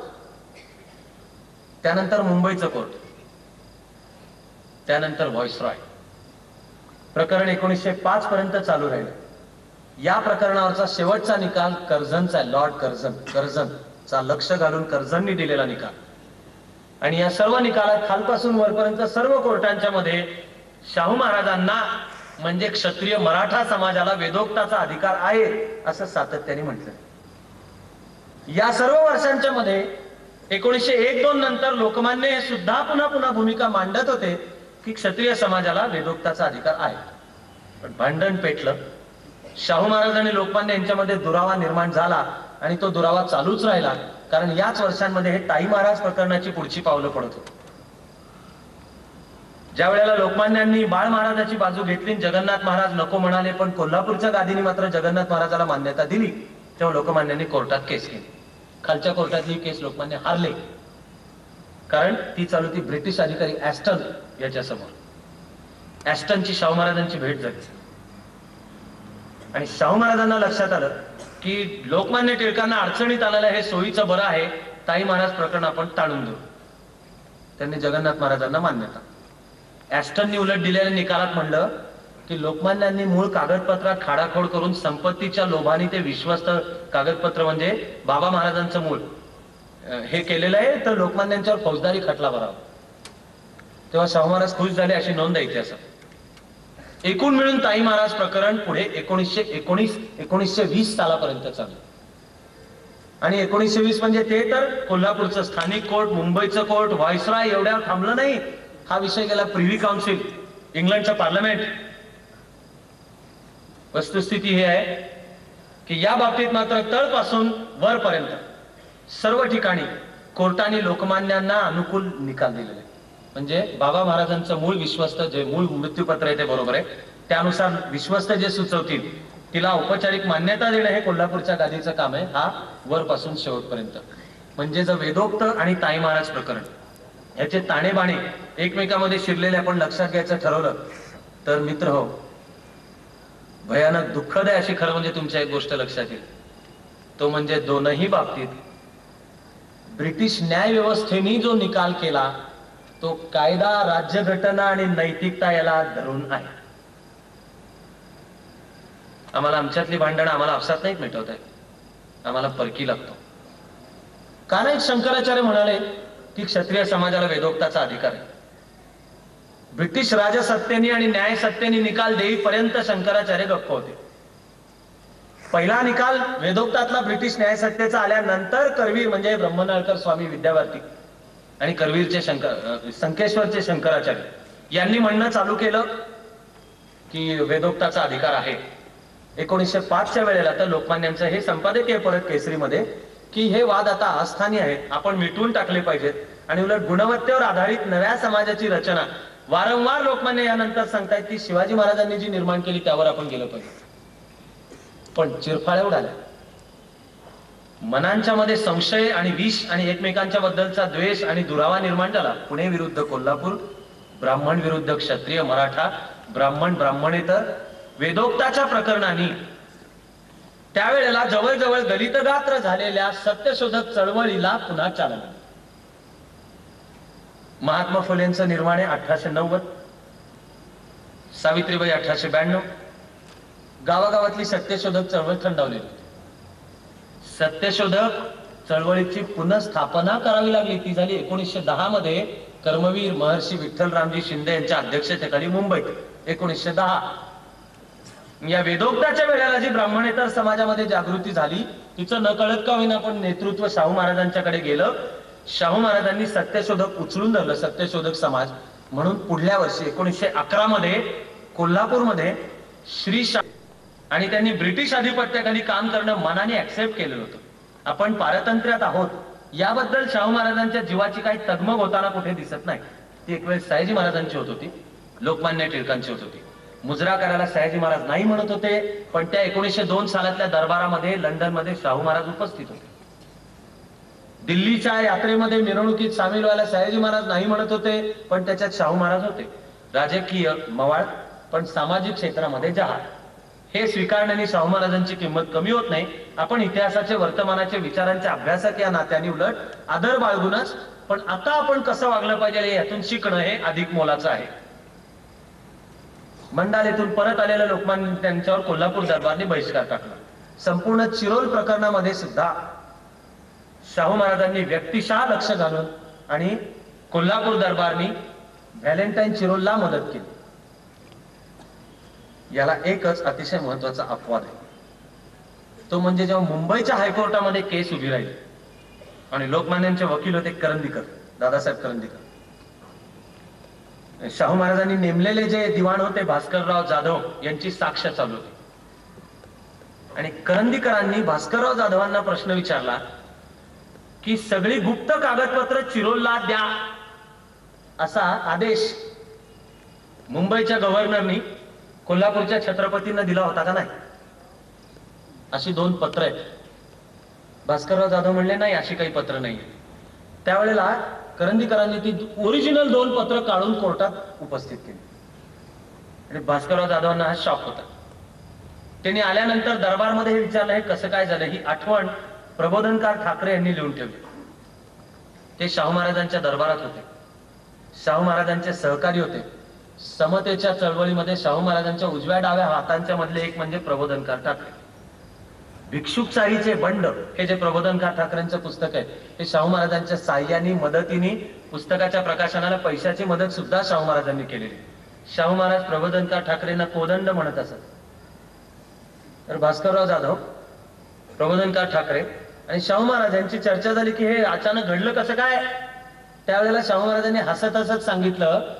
त्यानंतर मुंबईचं कोर्ट, त्यानंतर व्हॉइसरॉय. प्रकरण 1905 पर्यंत चालू राहिलं. या प्रकरणावरचा शेवटचा निकाल कर्झनचा, लॉर्ड कर्झनचा लक्ष घालून कर्झननी दिलेला निकाल. आणि या सर्व निकालात खालपासून वरपर्यंत सर्व कोर्टांच्या मध्ये शाहू महाराजांना म्हणजे क्षत्रिय मराठा समाजाला वेदोक्ताचा अधिकार आहे असं सातत्याने म्हटलं. या सर्व वर्षांच्या मध्ये 1901-2 नंतर लोकमान्य हे सुद्धा पुन्हा पुन्हा भूमिका मांडत होते की क्षत्रिय समाजाला वेदोक्ताचा अधिकार आहे. पण भांडण पेटलं. शाहू महाराज आणि लोकमान्य यांच्यामध्ये दुरावा निर्माण झाला आणि तो दुरावा चालूच राहिला, कारण याच वर्षांमध्ये हे ताई महाराज प्रकरणाची पुढची पावलं पडत होती. ज्या वेळेला लोकमान्यांनी बाळ महाराजाची बाजू घेतली, जगन्नाथ महाराज नको म्हणाले, पण कोल्हापूरच्या गादीने मात्र जगन्नाथ महाराजाला मान्यता दिली, तेव्हा लोकमान्यांनी कोर्टात केस केली. खालच्या कोर्टातली केस लोकमान्य हारले, कारण ती चालू ती ब्रिटिश अधिकारी ऍस्टन याच्या समोर. ऍस्टनची शाहू महाराजांची भेट झाली आणि शाहू महाराजांना लक्षात आलं की लोकमान्य टिळकांना अडचणीत आलेलं हे सोयीचं बरं आहे, ताई महाराज प्रकरण आपण टाळून देऊ. त्यांनी जगन्नाथ महाराजांना मान्यता. ऍस्टननी उलट दिलेल्या निकालात म्हणलं की लोकमान्यांनी मूळ कागदपत्रात खाडाखोड करून संपत्तीच्या लोभाने ते विश्वस्त कागदपत्र म्हणजे बाबा महाराजांचं मूळ हे केलेलं आहे, तर लोकमान्यांच्यावर फौजदारी खटला भरावा. तेव्हा शाहू महाराज खुश झाले अशी नोंद आहे इतिहासात. एकूण मिळून ताई महाराज प्रकरण पुढे 1920 सालापर्यंत चाललं. आणि 1920 म्हणजे ते तर कोल्हापूरचं स्थानिक कोर्ट, मुंबईचं कोर्ट, व्हॉइसरॉय एवढ्यावर थांबलं नाही. हा विषय गेला प्रिव्ही काउन्सिल, इंग्लंडचं पार्लमेंट. वस्तुस्थिती हे आहे की या बाबतीत मात्र तळपासून वरपर्यंत सर्व ठिकाणी कोर्टाने लोकमान्यांना अनुकूल निकाल दिलेला आहे. म्हणजे बाबा महाराजांचं मूळ विश्वस्त जे मूळ मृत्यूपत्र आहे ते बरोबर आहे, त्यानुसार विश्वस्त जे सुचवतील तिला औपचारिक मान्यता देणं हे कोल्हापूरच्या गादीचं काम आहे, हा वरपासून शेवटपर्यंत. म्हणजे जर वेदोक्त आणि ताई महाराज प्रकरण याचे ताणेबाणे एकमेकांमध्ये शिरलेले आपण लक्षात घ्यायचं ठरवलं तर मित्र हो, भयानक दुःखद आहे अशी खरं म्हणजे तुमच्या एक गोष्ट लक्षात येईल. तो म्हणजे दोनही बाबतीत ब्रिटिश न्याय व्यवस्थेने जो निकाल केला तो कायदा, राज्यघटना आणि नैतिकता याला धरून आहे. आम्हाला आमच्यातली भांडणं आम्हाला आपसात नाहीत मिटवता येत, आम्हाला परकी लागतो. का नाही शंकराचार्य म्हणाले की क्षत्रिय समाजाला वेदोक्ताचा अधिकार आहे. ब्रिटिश राजसत्तेने आणि न्यायसत्तेने निकाल देईपर्यंत शंकराचार्य गप्प होते. पहिला निकाल वेदोक्तातला ब्रिटिश न्यायसत्तेचा आल्यानंतर करवीर म्हणजे ब्रह्मनाळकर स्वामी विद्याभारती आणि करवीरचे संकेश्वरचे शंकराचार्य यांनी म्हणणं चालू केलं की वेदोक्ताचा अधिकार आहे. 1905च्या वेळेला तर लोकमान्यांचं हे संपादकीय परत केसरीमध्ये की हे वाद आता अस्थानी आहेत, आपण मिटवून टाकले पाहिजेत आणि उलट गुणवत्तेवर आधारित नव्या समाजाची रचना वारंवार लोकमान्य यानंतर सांगतायत की शिवाजी महाराजांनी जी निर्माण केली त्यावर आपण गेलं पाहिजे, पण चिरफाळ्या उडाल्या. मनांच्या मध्ये संशय आणि विष आणि एकमेकांच्या बद्दलचा द्वेष आणि दुरावा निर्माण झाला. पुणे विरुद्ध कोल्हापूर, ब्राह्मण विरुद्ध क्षत्रिय मराठा, ब्राह्मण ब्राह्मणेतर, वेदोक्ताच्या प्रकरणाने त्यावेळेला जवळजवळ दलितगात्र झालेल्या सत्यशोधक चळवळीला पुन्हा चालना. महात्मा फुलेंचं निर्माण आहे 1890, सावित्रीबाई 1892. गावागावातली सत्यशोधक चळवळ थंडावलेली. सत्यशोधक चळवळीची पुनःस्थापना करावी लागली. ती झाली 1910 मध्ये कर्मवीर महर्षी विठ्ठलरामजी शिंदे यांच्या अध्यक्षतेखाली मुंबईत 1910. या वेदोक्ताच्या वेळेला जी ब्राह्मणेतर समाजामध्ये जागृती झाली तिचं न कळत का होईना पण नेतृत्व शाहू महाराजांच्याकडे गेलं. शाहू महाराजांनी सत्यशोधक उचलून धरलं, सत्यशोधक समाज म्हणून. पुढल्या वर्षी 1911 मध्ये कोल्हापूरमध्ये श्री आणि त्यांनी ब्रिटिश आधिपत्याखाली काम करणं मनाने ऍक्सेप्ट केलेलं होतं. आपण पारतंत्र्यात आहोत याबद्दल शाहू महाराजांच्या जीवाची काही तगमग होताना कुठे दिसत नाही. ती एक वेळ सयाजी महाराजांची होत होती, लोकमान्य टिळकांची होत होती. मुजरा करायला सयाजी महाराज नाही म्हणत होते, पण त्या 1902 सालातल्या दरबारामध्ये लंडनमध्ये शाहू महाराज उपस्थित होते. दिल्लीच्या यात्रेमध्ये मिरवणुकीत सामील व्हायला सयाजी महाराज नाही म्हणत होते, पण त्याच्यात शाहू महाराज होते. राजकीय मवाळ पण सामाजिक क्षेत्रामध्ये जहाल हे स्वीकारण्याने शाहू महाराजांची किंमत कमी होत नाही. आपण इतिहासाचे, वर्तमानाचे, विचारांचे अभ्यासक या नात्याने उलट आदर बाळगूनच पण आता आपण कसं वागलं पाहिजे यातून शिकणं हे अधिक मोलाचं आहे. मंडालेतून परत आलेल्या लोकमान्य त्यांच्यावर कोल्हापूर दरबारने बहिष्कार टाकला. संपूर्ण चिरोल प्रकरणामध्ये सुद्धा शाहू महाराजांनी व्यक्तिशः लक्ष घालून आणि कोल्हापूर दरबारनी व्हॅलेंटाईन चिरोलला मदत केली. याला एकच अतिशय महत्वाचा अपवाद आहे, तो म्हणजे जेव्हा मुंबईच्या हायकोर्टामध्ये केस उभी राहिली आणि लोकमान्यांचे वकील होते करंदीकर, दादासाहेब करंदीकर. शाहू महाराजांनी नेमलेले जे दिवाण होते भास्करराव जाधव यांची साक्ष चालू होती आणि करंदीकरांनी भास्करराव जाधवांना प्रश्न विचारला की सगळी गुप्त कागदपत्र चिरोलला द्या असा आदेश मुंबईच्या गव्हर्नरनी कोल्हापूरच्या छत्रपतींना दिला होता का नाही. अशी 2 पत्र आहेत. भास्करराव जाधव म्हणले नाही अशी काही पत्र नाही. त्यावेळेला करंदीकरांनी ती ओरिजिनल 2 पत्र काढून कोर्टात उपस्थित केली आणि भास्करराव जाधवांना हा शॉक होता. त्यांनी आल्यानंतर दरबारमध्ये हे विचारलं हे कसं काय झालं. ही आठवण प्रबोधनकार ठाकरे यांनी लिहून ठेवली. ते शाहू महाराजांच्या दरबारात होते, शाहू महाराजांचे सहकारी होते. समतेच्या चळवळीमध्ये शाहू महाराजांच्या उजव्या डाव्या हातांच्या मधले एक म्हणजे प्रबोधनकार ठाकरे. भिक्षुकशाहीचे बंड हे जे प्रबोधनकार ठाकरेंचं पुस्तक आहे हे शाहू महाराजांच्या साह्याने मदतीने पुस्तकाच्या प्रकाशनाला पैशाची मदत सुद्धा शाहू महाराजांनी केलेली. शाहू महाराज प्रबोधनकार ठाकरेंना कोदंड म्हणत असत. तर भास्करराव जाधव, प्रबोधनकार ठाकरे आणि शाहू महाराजांची चर्चा झाली की हे अचानक घडलं कसं काय. त्यावेळेला शाहू महाराजांनी हसत हसत सांगितलं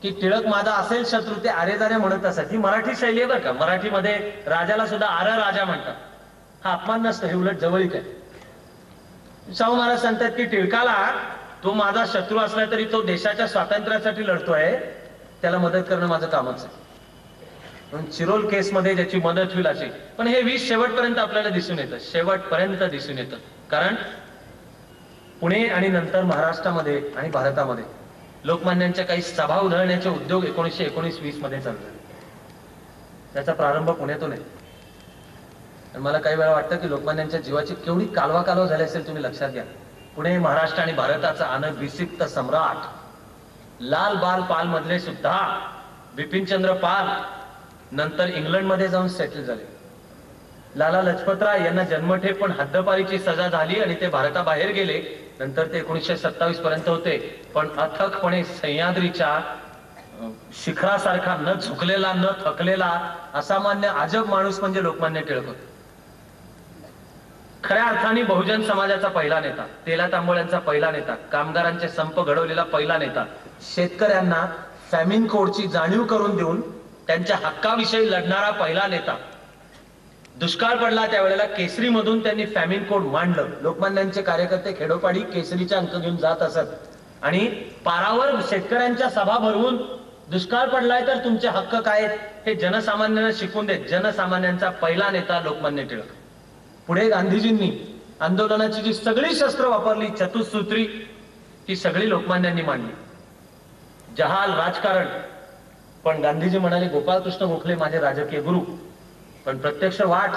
की टिळक माझा असेल शत्रू ते आरे जारे म्हणत असत. ही मराठी शैली आहे बरं का. मराठीमध्ये राजाला सुद्धा आर राजा म्हणतात. हा अपमान नसतो, हे उलट जवळीक आहे. शाहू महाराज सांगतात की टिळकाला तो माझा शत्रू असला तरी तो देशाच्या स्वातंत्र्यासाठी लढतोय, त्याला मदत करणं माझं कामच आहे. म्हणून चिरोल केसमध्ये ज्याची मदत होईल अशी. पण हे विष शेवटपर्यंत आपल्याला दिसून येतं, शेवटपर्यंत दिसून येतं. कारण पुणे आणि नंतर महाराष्ट्रामध्ये आणि भारतामध्ये लोकमान्यांच्या काही सभा उधळण्याचे उद्योग 1919-20 मध्ये चालतात. त्याचा प्रारंभ पुण्यातून आहे. मला काही वेळा वाटतं की लोकमान्यांच्या जीवाची केवढी कालवा झाली असेल तुम्ही लक्षात घ्या. पुणे महाराष्ट्र आणि भारताचा अनभिषिक्त सम्राट लाल बाल पाल मधले सुद्धा बिपिनचंद्र पाल नंतर इंग्लंडमध्ये जाऊन सेटल झाले. लाला लजपतराय यांना जन्मठेप पण हद्दपारीची सजा झाली आणि ते भारताबाहेर गेले. नंतर ते 1927 पर्यंत होते, पण अथकपणे सह्याद्रीच्या शिखरासारखा न झुकलेला न थकलेला असामान्य अजब माणूस म्हणजे लोकमान्य टिळक होते. खऱ्या अर्थाने बहुजन समाजाचा पहिला नेता, तेला तांबोळ्यांचा पहिला नेता, कामगारांचे संप घडवलेला पहिला नेता, शेतकऱ्यांना फॅमिन कोडची जाणीव करून देऊन त्यांच्या हक्काविषयी लढणारा पहिला नेता. दुष्काळ पडला त्यावेळेला केसरी मधून त्यांनी फॅमिन कोड मांडलं. लोकमान्यांचे कार्यकर्ते खेडोपाडी केसरीचे अंक घेऊन जात असत आणि पारावर शेतकऱ्यांच्या सभा भरवून दुष्काळ पडलाय तर तुमचे हक्क काय हे जनसामान्यांना शिकून देत जनसामान्यांचा पहिला नेता लोकमान्य टिळक. पुढे गांधीजींनी आंदोलनाची जी सगळी शस्त्र वापरली, चतुसूत्री, ती सगळी लोकमान्यांनी मांडली. जहाल राजकारण, पण गांधीजी म्हणाले गोपाळकृष्ण गोखले माझे राजकीय गुरु. पण प्रत्यक्ष वाट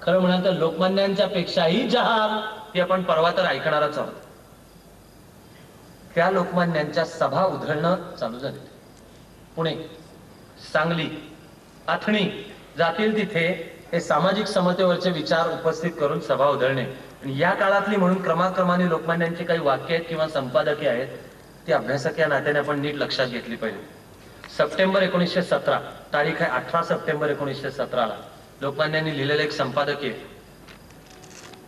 खरं म्हणाल तर लोकमान्यांच्या पेक्षाही जहाल, ती आपण परवा तर ऐकणारच आहोत. त्या लोकमान्यांच्या सभा उधळणं चालू झाली. पुणे, सांगली, अथणी जातील तिथे हे सामाजिक समतेवरचे विचार उपस्थित करून सभा उधळणे. आणि या काळातली म्हणून क्रमाक्रमाने लोकमान्यांची काही वाक्य आहेत किंवा संपादकीय आहेत, ती अभ्यासक या नात्याने आपण नीट लक्षात घेतली पाहिजे. सप्टेंबर 1917 तारीख आहे, 18 सप्टेंबर 1917 लोकमान्यांनी लिहिलेलं एक संपादकीय.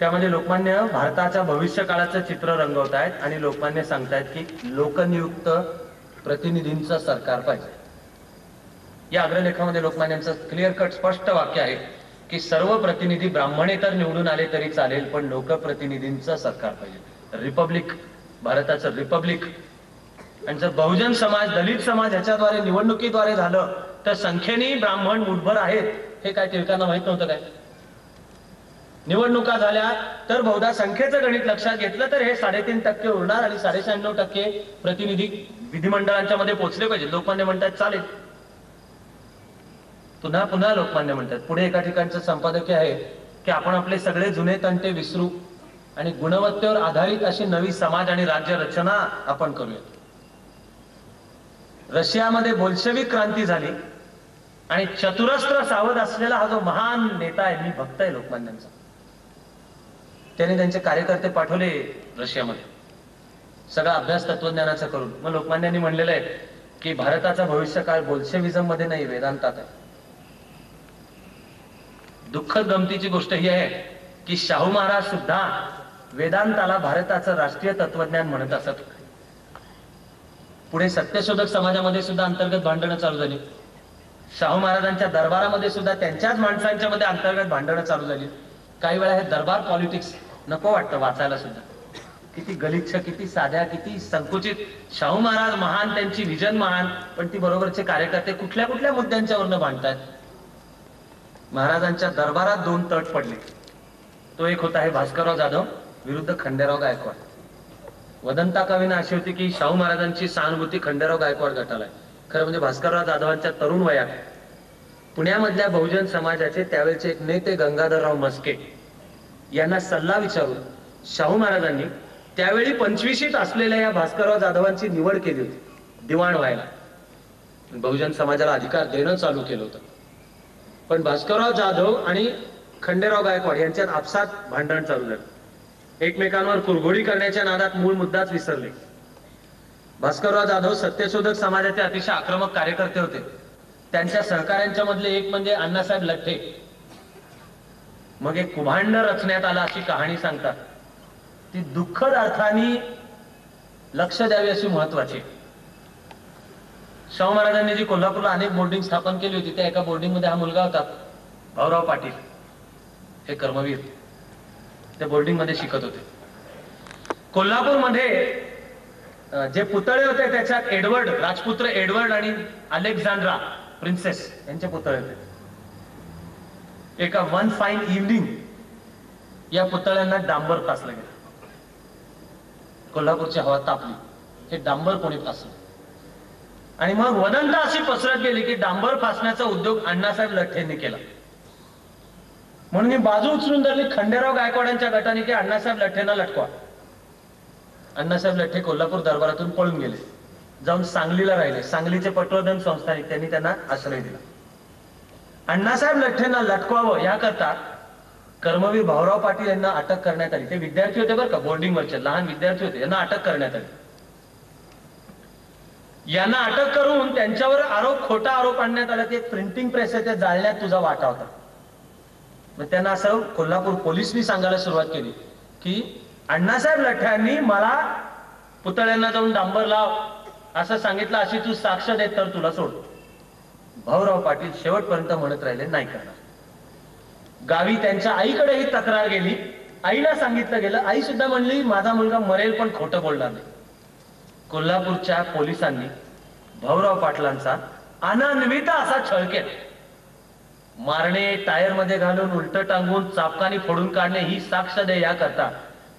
त्यामध्ये लोकमान्य भारताच्या भविष्य काळाचं चित्र रंगवत आहेत आणि लोकमान्य सांगतायत की लोकनियुक्त प्रतिनिधींचं सरकार पाहिजे. या अग्रलेखामध्ये लोकमान्यांचं क्लिअर कट स्पष्ट वाक्य आहे की सर्व प्रतिनिधी ब्राह्मणेतर निवडून आले तरी चालेल, पण लोकप्रतिनिधींचं सरकार पाहिजे. रिपब्लिक, भारताचं रिपब्लिक. आणि जर बहुजन समाज, दलित समाज ह्याच्याद्वारे निवडणुकीद्वारे झालं तर संख्येने ब्राह्मण मुठभर आहेत हे काय टिळकांना माहित नव्हतं काय? निवडणुका झाल्या तर बहुधा संख्येचं गणित लक्षात घेतलं तर हे 3.5% उरणार आणि 96% प्रतिनिधी विधिमंडळांच्या मध्ये पोहोचले पाहिजे. लोकमान्य म्हणतात चालेल. पुन्हा पुन्हा लोकमान्य म्हणतात. पुढे एका ठिकाणचं संपादकीय आहे की आपण आपले सगळे जुने तंटे विसरू आणि गुणवत्तेवर आधारित अशी नवी समाज आणि राज्य रचना आपण करूया. रशियामध्ये बोल्शेविक क्रांती झाली आणि चतुरस्त्र सावध असलेला हा जो महान नेता आहे, मी भक्त आहे लोकमान्यांचा, त्याने त्यांचे कार्यकर्ते पाठवले रशियामध्ये सगळा अभ्यास तत्वज्ञानाचा करून. मग लोकमान्यांनी म्हणलेलं आहे की भारताचा भविष्यकाळ बोल्शेविझम मध्ये नाही, वेदांतात आहे. दुःखद गमतीची गोष्ट ही आहे की शाहू महाराज सुद्धा वेदांताला भारताचं राष्ट्रीय तत्वज्ञान म्हणत असत. पुढे सत्यशोधक समाजामध्ये सुद्धा अंतर्गत भांडणं चालू झाली. शाहू महाराजांच्या दरबारामध्ये सुद्धा त्यांच्याच माणसांच्या मध्ये अंतर्गत भांडणं चालू झाली. काही वेळा हे दरबार पॉलिटिक्स नको वाटतं वाचायला सुद्धा. किती गलिच्छ, किती साध्या, किती संकुचित. शाहू महाराज महान, त्यांची विजन महान, पण ती बरोबरचे कार्यकर्ते कुठल्या कुठल्या मुद्द्यांच्यावरनं भांडतायत. महाराजांच्या दरबारात 2 तट पडले. तो एक होता आहे भास्करराव जाधव विरुद्ध खंडेराव गायकवाड. वदंता कवीना अशी होती की शाहू महाराजांची सहानुभूती खंडेराव गायकवाड गटाला आहे. खरं म्हणजे भास्करराव जाधवांच्या तरुण वयात पुण्यामधल्या बहुजन समाजाचे त्यावेळेचे एक नेते गंगाधरराव म्हस्के यांना सल्ला विचारून शाहू महाराजांनी त्यावेळी 25शीत असलेल्या या भास्करराव जाधवांची निवड केली होती दिवाण व्हायला. बहुजन समाजाला अधिकार देणं चालू केलं होतं. पण भास्करराव जाधव आणि खंडेराव गायकवाड यांच्यात आपसात भांडण चालू झालं. एकमेकांवर कुरघोडी करण्याच्या नादात मूळ मुद्दाच विसरले. भास्करराव जाधव सत्यशोधक समाजाचे अतिशय आक्रमक कार्यकर्ते होते. त्यांच्या सहकाऱ्यांच्या मधले एक म्हणजे अण्णासाहेब लठ्ठे. मग एक कुभांड रचण्यात आला अशी कहाणी सांगतात. ती दुःखद अर्थाने लक्ष द्यावी अशी महत्वाची. शाहू महाराजांनी जी कोल्हापूरला अनेक बोर्डिंग स्थापन केली होती, त्या एका बोर्डिंग मध्ये हा मुलगा होता भाऊराव पाटील, हे कर्मवीर. त्या बोर्डिंग मध्ये शिकत होते. कोल्हापूरमध्ये जे पुतळे होते त्याच्यात एडवर्ड, राजपुत्र एडवर्ड आणि अलेक्झांड्रा प्रिन्सेस यांचे पुतळे होते. एका वन फाईन इव्हनिंग या पुतळ्यांना डांबर फासलं गेलं. कोल्हापूरची हवा तापली. हे डांबर कोणी फासलं आणि मग वदंता अशी पसरत गेली की डांबर फासण्याचा उद्योग अण्णासाहेब लठ्ठेंनी केला. म्हणून मी बाजू उचलून धरली खंडेराव गायकवाडांच्या गटाने की अण्णासाहेब लठ्ठेंना लटकवा. अण्णासाहेब लठ्ठे कोल्हापूर दरबारातून पळून गेले, जाऊन सांगलीला राहिले. सांगलीचे पटवर्धन संस्थानिक त्यांनी त्यांना आश्रय दिला. अण्णासाहेब लठ्ठेंना लटकवावं याकरता कर्मवीर भाऊराव पाटील यांना अटक करण्यात आली. ते विद्यार्थी होते बरं का, बोर्डिंगवरचे लहान विद्यार्थी होते. यांना अटक करण्यात आली. यांना अटक करून त्यांच्यावर खोटा आरोप आणण्यात आला की प्रिंटिंग प्रेस आहे ते जाळण्यात तुझा वाटा होता. मग त्यांना असं कोल्हापूर पोलिसांनी सांगायला सुरुवात केली की अण्णासाहेब लठ्ठ्यांनी मला पुतळ्यांना जाऊन डांबर लाव असं सांगितलं, अशी तू साक्ष देत तर तुला सोड. भाऊराव पाटील शेवटपर्यंत म्हणत राहिले नाही करणार. गावी त्यांच्या आईकडे ही तक्रार गेली. आईला सांगितलं गेलं. आई सुद्धा म्हणली माझा मुलगा मरेल पण खोटं बोलणार नाही. कोल्हापूरच्या पोलिसांनी भाऊराव पाटलांचा अनन्वित असा छळ केला. मारणे, टायर मध्ये घालून, उलट टांगून, चापकानी फोडून काढणे ही साक्ष द्या याकरता.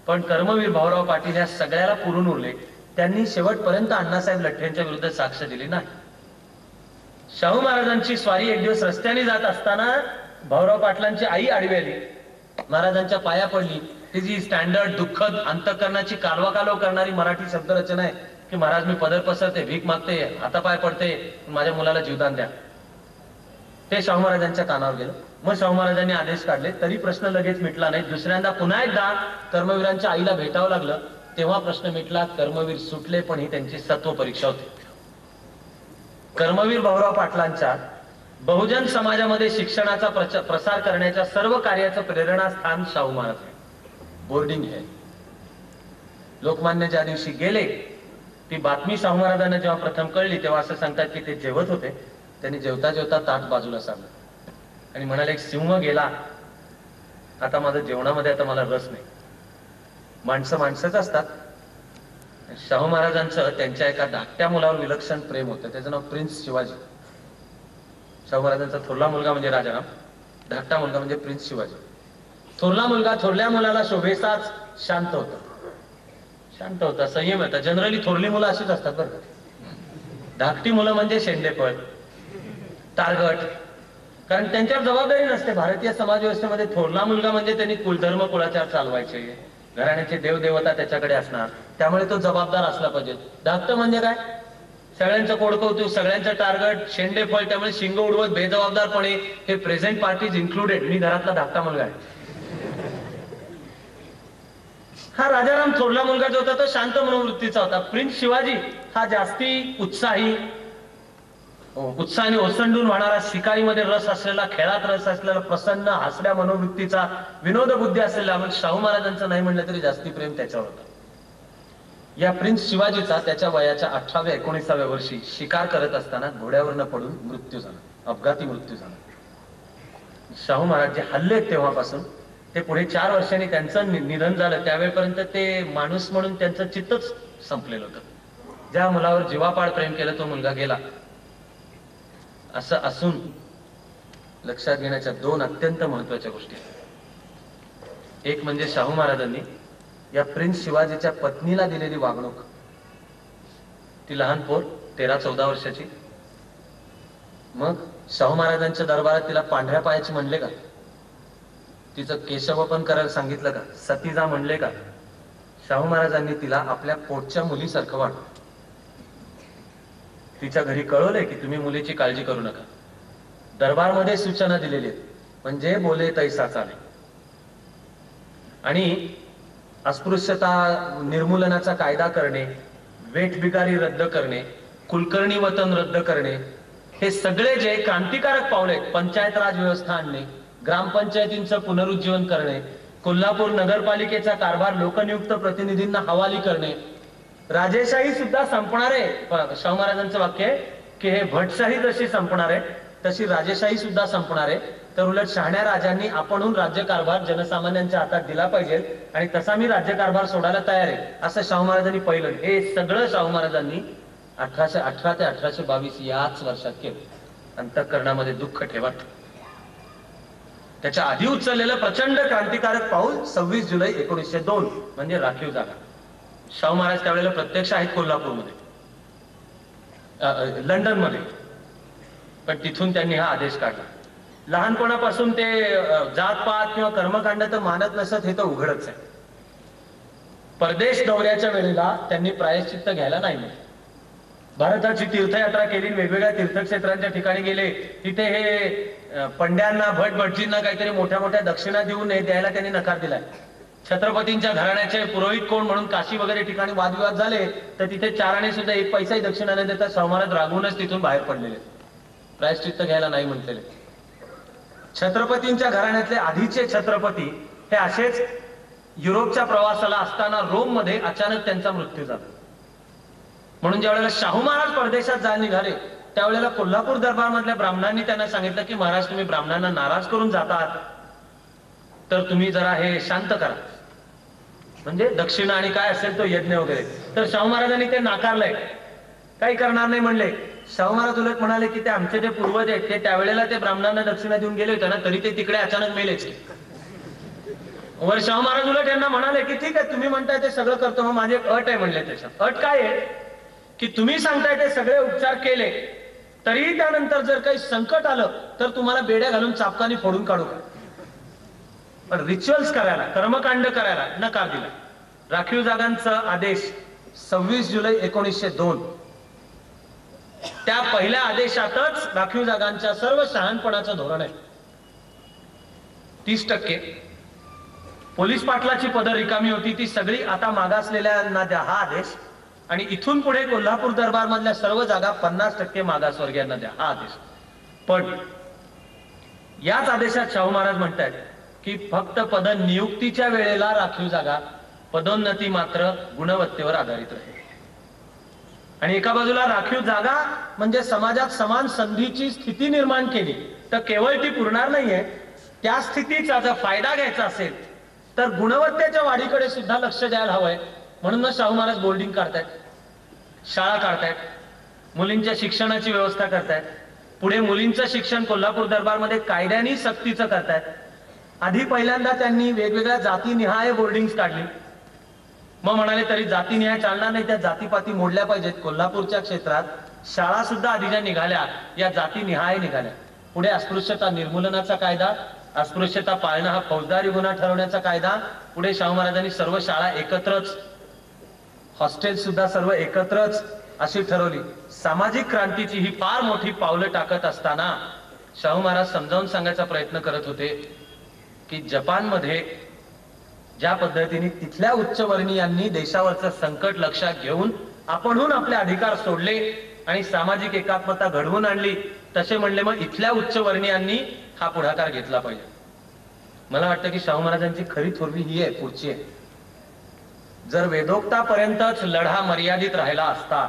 पण कर्मवीर भाऊराव पाटील या सगळ्याला पुरून उरले. त्यांनी शेवटपर्यंत अण्णासाहेब लठ्ठेंच्या विरुद्ध साक्ष दिली नाही. शाहू महाराजांची स्वारी एक दिवस रस्त्याने जात असताना भाऊराव पाटलांची आई आडवी आली, महाराजांच्या पाया पडली. ती जी स्टँडर्ड दुःखद अंतःकरणाची कालवाकालव करणारी मराठी शब्दरचना आहे की महाराज मी पदर पसरते, भीक मागते, हातापाय पडते, माझ्या मुलाला जीवदान द्या, ते शाहू महाराजांच्या कानावर गेलं. मग शाहू महाराजांनी आदेश काढले, तरी प्रश्न लगेच मिटला नाही. दुसऱ्यांदा पुन्हा एकदा कर्मवीरांच्या आईला भेटावं लागलं, तेव्हा प्रश्न मिटला. कर्मवीर सुटले, पण ही त्यांची सत्व परीक्षा होती. कर्मवीर भाऊराव पाटलांच्या बहुजन समाजामध्ये शिक्षणाचा प्रसार करण्याच्या सर्व कार्याचं प्रेरणास्थान शाहू महाराज आहे. बोर्डिंग आहे. लोकमान्य ज्या दिवशी गेले, ती बातमी शाहू महाराजांना जेव्हा प्रथम कळली, तेव्हा असं सांगतात की ते जेवत होते. त्यांनी जेवता जेवता ताट बाजूला सारलं आणि म्हणाले, एक सिंह गेला, आता माझं जेवणामध्ये आता मला रस नाही. माणसं माणसंच असतात. शाहू महाराजांचं त्यांच्या एका धाकट्या मुलावर विलक्षण प्रेम होतं. त्याचं नाव प्रिन्स शिवाजी. शाहू महाराजांचा थोरला मुलगा म्हणजे राजाराम, धाकटा मुलगा म्हणजे प्रिन्स शिवाजी. थोरला मुलगा थोरल्या मुलाला शोभेसाच शांत होता. शांत होता, संयम होता. जनरली थोरली मुलं अशीच असतात बरं का. धाकटी मुलं म्हणजे शेंडेफळ, टार्गट, कारण त्यांच्यावर जबाबदारी नसते. भारतीय समाज व्यवस्थेमध्ये थोरला मुलगा म्हणजे त्यांनी कुलधर्म कुळाचार चालवायचे, घराण्याचे देवदेवता त्याच्याकडे असणार, त्यामुळे तो जबाबदार असला पाहिजे. धाकटं म्हणजे काय, सगळ्यांचं कोडकौतुक, सगळ्यांचं टार्गट, शेंडेफळ, त्यामुळे शिंग उडवत बेजबाबदारपणे, हे प्रेझेंट पार्टीज इन्क्लुडेड. मी घरातला धाकटा मुलगा आहे. हा राजाराम थोरला मुलगा जो होता तो शांत मनोवृत्तीचा होता. प्रिन्स शिवाजी हा जास्ती उत्साहाने ओसंडून वाहणारा, शिकारीमध्ये रस असलेला, खेळात रस असलेला, प्रसन्न हसऱ्या मनोवृत्तीचा, विनोद बुद्धी असलेला. मग शाहू महाराजांचं नाही म्हणलं तरी जास्ती प्रेम त्याच्यावर होतं. या प्रिन्स शिवाजीचा त्याच्या वयाच्या 18व्या-19व्या वर्षी शिकार करत असताना घोड्यावरनं पडून मृत्यू झाला, अपघाती मृत्यू झाला. शाहू महाराज जे हल्ले तेव्हापासून ते पुढे 4 वर्षांनी त्यांचं निधन झालं. त्यावेळेपर्यंत ते माणूस म्हणून त्यांचं चित्तच संपलेलं होतं. ज्या मुलावर जीवापाड प्रेम केलं तो मुलगा गेला. असं असून लक्षात घेण्याच्या 2 अत्यंत महत्वाच्या गोष्टी. एक म्हणजे शाहू महाराजांनी या प्रिन्स शिवाजीच्या पत्नीला दिलेली वागणूक. ती लहान पोर 13-14 वर्षाची. मग शाहू महाराजांच्या दरबारात तिला पांढऱ्या पायाची म्हणले का? तिचं केशवपन करायला सांगितलं का? सतीजा म्हणले का? शाहू महाराजांनी तिला आपल्या पोटच्या मुलीसारखं वाटलं. तिच्या घरी कळवलंय की तुम्ही मुलीची काळजी करू नका. दरबारमध्ये सूचना दिलेली आहेत, म्हणजे बोले तैसा चाले. आणि अस्पृश्यता निर्मूलनाचा कायदा करणे, वेठबिगारी रद्द करणे, कुलकर्णी वतन रद्द करणे, हे सगळे जे क्रांतिकारक पावले आहेत. पंचायत राज व्यवस्था आणणे, ग्रामपंचायतींचं पुनरुज्जीवन करणे, कोल्हापूर नगरपालिकेचा कारभार लोकनियुक्त प्रतिनिधींना हवाली करणे, राजेशाही सुद्धा संपणार आहे. शाहू महाराजांचं वाक्य आहे की हे भटशाही जशी संपणार आहे तशी राजेशाही सुद्धा संपणार आहे. तर उलट शहाण्या राजांनी आपणहून राज्यकारभार जनसामान्यांच्या हातात दिला पाहिजे आणि तसा मी राज्यकारभार सोडायला तयार आहे, असं शाहू महाराजांनी पहिलं. हे सगळं शाहू महाराजांनी 1818 ते 1822 याच वर्षात केलं. अंतःकरणामध्ये दुःख ठेवत. त्याच्या आधी उचललेलं प्रचंड क्रांतिकारक पाऊल 26 जुलै 1902 म्हणजे राखीव जागा. शाहू महाराज त्यावेळेला प्रत्यक्ष आहेत कोल्हापूरमध्ये, लंडनमध्ये, पण तिथून त्यांनी हा आदेश काढला. लहानपणापासून ते जातपात किंवा कर्मकांड तर मानत नसत हे तर उघडच आहे. परदेश दौऱ्याच्या वेळेला त्यांनी प्रायश्चित्त घ्यायला नाही म्हटलं. भारताची तीर्थयात्रा केली, वेगवेगळ्या तीर्थक्षेत्रांच्या ठिकाणी गेले, तिथे हे पंड्यांना भटभटजींना काहीतरी मोठ्या मोठ्या दक्षिणा देऊन द्यायला त्यांनी नकार दिलाय. छत्रपतींच्या घराण्याचे पुरोहित कोण म्हणून काशी वगैरे ठिकाणी वादविवाद झाले तर तिथे 4 आणे सुद्धा 1 पैसाही दक्षिणा न देता शाहू महाराज रागवूनच तिथून बाहेर पडलेले, प्रायश्चित्त घ्यायला नाही म्हटलेले. छत्रपतींच्या घराण्यातले आधीचे छत्रपती हे असेच युरोपच्या प्रवासाला असताना रोम मध्ये अचानक त्यांचा मृत्यू झाला. म्हणून ज्या वेळेला शाहू महाराज परदेशात जायला निघाले त्यावेळेला कोल्हापूर दरबार मधल्या ब्राह्मणांनी त्यांना सांगितलं की महाराज तुम्ही ब्राह्मणांना नाराज करून जातात तर तुम्ही जरा हे शांत करा, म्हणजे दक्षिणा आणि काय असेल तो यज्ञ वगैरे. तर शाहू महाराजांनी ते नाकारलंय. काही करणार नाही म्हणले. शाहू महाराज उलट म्हणाले की ते आमचे जे पूर्वज आहेत ते त्यावेळेला ते ब्राह्मणांना दक्षिणा देऊन गेले होते ना, तरी ते तिकडे अचानक मेलेच. वर शाहू महाराज उलट यांना म्हणाले की ठीक आहे, तुम्ही म्हणताय ते सगळं करतो, मग माझी एक अट आहे म्हणले. त्याच्यात अट काय आहे की तुम्ही सांगताय ते सगळे उपचार केले तरीही त्यानंतर जर काही संकट आलं तर तुम्हाला बेड्या घालून चापकानी फोडून काढू. पण रिच्युअल्स करायला, कर्मकांड करायला नकार दिला. राखीव जागांचा आदेश 26 जुलै 1902. त्या पहिल्या आदेशातच राखीव जागांच्या सर्व शहाणपणाचं धोरण आहे. 30% पोलीस पाटलाची पदं रिकामी होती, ती सगळी आता मागासलेल्यांना द्या हा आदेश. आणि इथून पुढे कोल्हापूर दरबार मधल्या सर्व जागा 50% मागासवर्गीयांना द्या हा आदेश. पण याच आदेशात शाहू महाराज म्हणतात की फक्त पद नियुक्तीच्या वेळेला राखीव जागा, पदोन्नती मात्र गुणवत्तेवर आधारित राहील. आणि एका बाजूला राखीव जागा म्हणजे समाजात समान संधीची स्थिती निर्माण केली तर केवळ ती पुरणार नाहीये, त्या स्थितीचा जर फायदा घ्यायचा असेल तर गुणवत्तेच्या वाढीकडे सुद्धा लक्ष द्यायला हवंय. म्हणून शाहू महाराज बोर्डिंग काढतायत, शाळा काढतायत, मुलींच्या शिक्षणाची व्यवस्था करतायत. पुढे मुलींचं शिक्षण कोल्हापूर दरबारमध्ये कायद्याने सक्तीचं करतायत. आधी पहिल्यांदा त्यांनी वेगवेगळ्या जातीनिहाय बोर्डिंग काढली. मग म्हणाले तरी जातीनिहाय चालणार नाही, त्या जातीपाती मोडल्या पाहिजेत. कोल्हापूरच्या क्षेत्रात शाळा सुद्धा आधी ज्या निघाल्या या जातीनिहाय निघाल्या. पुढे अस्पृश्यता निर्मूलनाचा कायदा, अस्पृश्यता पाळणं हा फौजदारी गुन्हा ठरवण्याचा कायदा. पुढे शाहू महाराजांनी सर्व शाळा एकत्रच, हॉस्टेल सुद्धा सर्व एकत्रच अशी ठरवली. सामाजिक क्रांतीची ही फार मोठी पावलं टाकत असताना शाहू महाराज समजावून सांगायचा प्रयत्न करत होते की जपानमध्ये ज्या पद्धतीने तिथल्या उच्चवर्णीयांनी देशावरचं संकट लक्षात घेऊन आपणहून आपले अधिकार सोडले आणि सामाजिक एकात्मता घडवून आणली, तसे म्हणले मग इथल्या उच्चवर्णीयांनी हा पुढाकार घेतला पाहिजे. मला वाटतं की शाहू महाराजांची खरी थोरवी ही आहे, पुढची आहे. जर वेदोक्तापर्यंतच लढा मर्यादित राहिला असता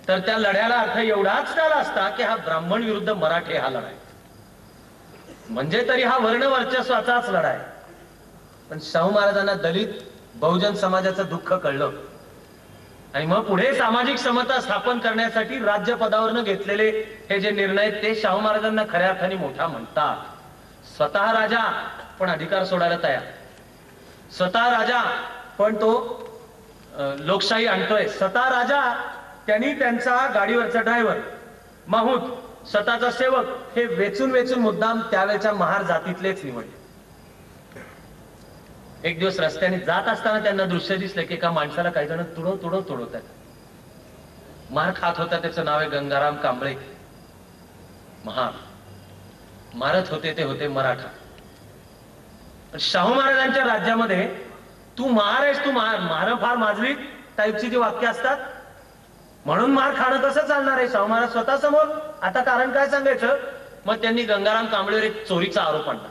तर त्या लढ्याला अर्थ एवढाच झाला असता की हा ब्राह्मण विरुद्ध मराठे हा लढा आहे, म्हणजे तरी हा वर्ण वर्चस्वाचाच लढा आहे. पण शाहू महाराजांना दलित बहुजन समाजाचं दुःख कळलं आणि मग पुढे सामाजिक समता स्थापन करण्यासाठी राज्यपदावरनं घेतलेले हे जे निर्णय ते शाहू महाराजांना खऱ्या अर्थाने मोठा म्हणतात. स्वतः राजा पण अधिकार सोडायला तयार, स्वतः राजा पण तो लोकशाही आणतोय, स्वतः राजा त्यांनी त्यांचा गाडीवरचा ड्रायव्हर माहूत, स्वतःचा सेवक हे वेचून वेचून मुद्दाम त्यावेळेच्या महार जातीतलेच निवडले. एक दिवस रस्त्याने जात असताना त्यांना दृश्य दिसलं की एका माणसाला काही जण तुडवतात, मार खात होता. त्याचं नाव आहे गंगाराम कांबळे. महार मारत होते ते होते मराठा. शाहू महाराजांच्या राज्यामध्ये तू महार आहेस, तू महार, महार फार माजवी टाईपची जी वाक्य असतात, म्हणून मार खाणं कसं चालणार आहे. शाहू महाराज स्वतः समोर. आता कारण काय सांगायचं. मग त्यांनी गंगाराम कांबळेवर एक चोरीचा आरोप आणला.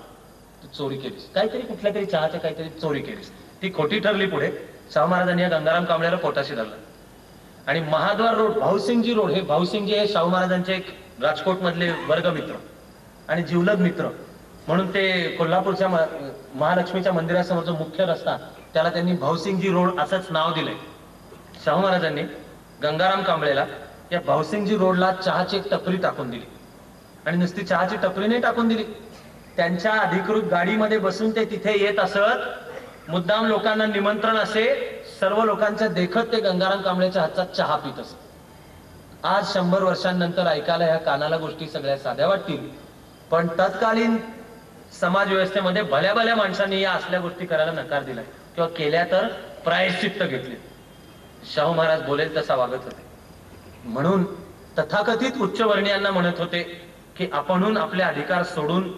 तू चोरी केलीस, काहीतरी कुठल्या तरी चहाच्या काहीतरी चोरी केलीस, ती खोटी ठरली. पुढे शाहू महाराजांनी या गंगाराम कांबळेला पोटाशी धरला आणि महाद्वार रोड, भाऊसिंगजी रोड, हे भाऊसिंगजी हे शाहू महाराजांचे एक राजकोट मधले वर्गमित्र आणि जिवलग मित्र म्हणून ते कोल्हापूरच्या महालक्ष्मीच्या मंदिरासमोरचा मुख्य रस्ता त्याला त्यांनी भाऊसिंगजी रोड असंच नाव दिलंय. शाहू महाराजांनी गंगाराम कांबळेला या भाऊसिंगजी रोडला चहाची एक टपरी टाकून दिली आणि नुसती चहाची टपरी नाही टाकून दिली, त्यांच्या अधिकृत गाडीमध्ये बसून ते तिथे येत असत. मुद्दाम लोकांना निमंत्रण असे, सर्व लोकांच्या देखत ते गंगाराम कांबळेच्या हातचा चहा पित असत. आज 100 वर्षांनंतर ऐकायला ह्या कानाला गोष्टी सगळ्या साध्या वाटतील, पण तत्कालीन समाज व्यवस्थेमध्ये भल्या भल्या माणसांनी या असल्या गोष्टी करायला नकार दिलाय किंवा केल्या तर प्रायश्चित्त घेतले. शाहू महाराज बोलेल तसा वागत होते. म्हणून तथाकथित उच्चवर्णीयांना म्हणत होते की आपणहून आपले अधिकार सोडून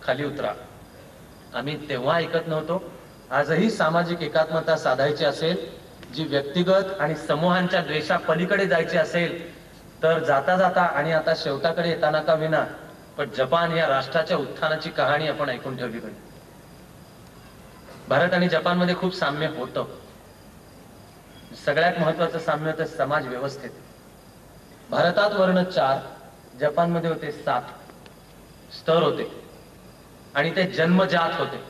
खाली उतरा. आम्ही तेव्हा ऐकत नव्हतो. आजही सामाजिक एकात्मता साधायची असेल, जी व्यक्तिगत आणि समूहांच्या द्वेषा पलीकडे जायची असेल तर जाता जाता आणि आता शेवटाकडे येताना का विना पण जपान या राष्ट्राच्या उत्थानाची कहाणी आपण ऐकून ठेवली पाहिजे. भारत आणि जपानमध्ये खूप साम्य होतं. सगळ्यात महत्वाचं साम्य होतं समाज व्यवस्थेत. भारतात वर्ण 4, जपानमध्ये होते 7 स्तर होते आणि ते जन्मजात होते.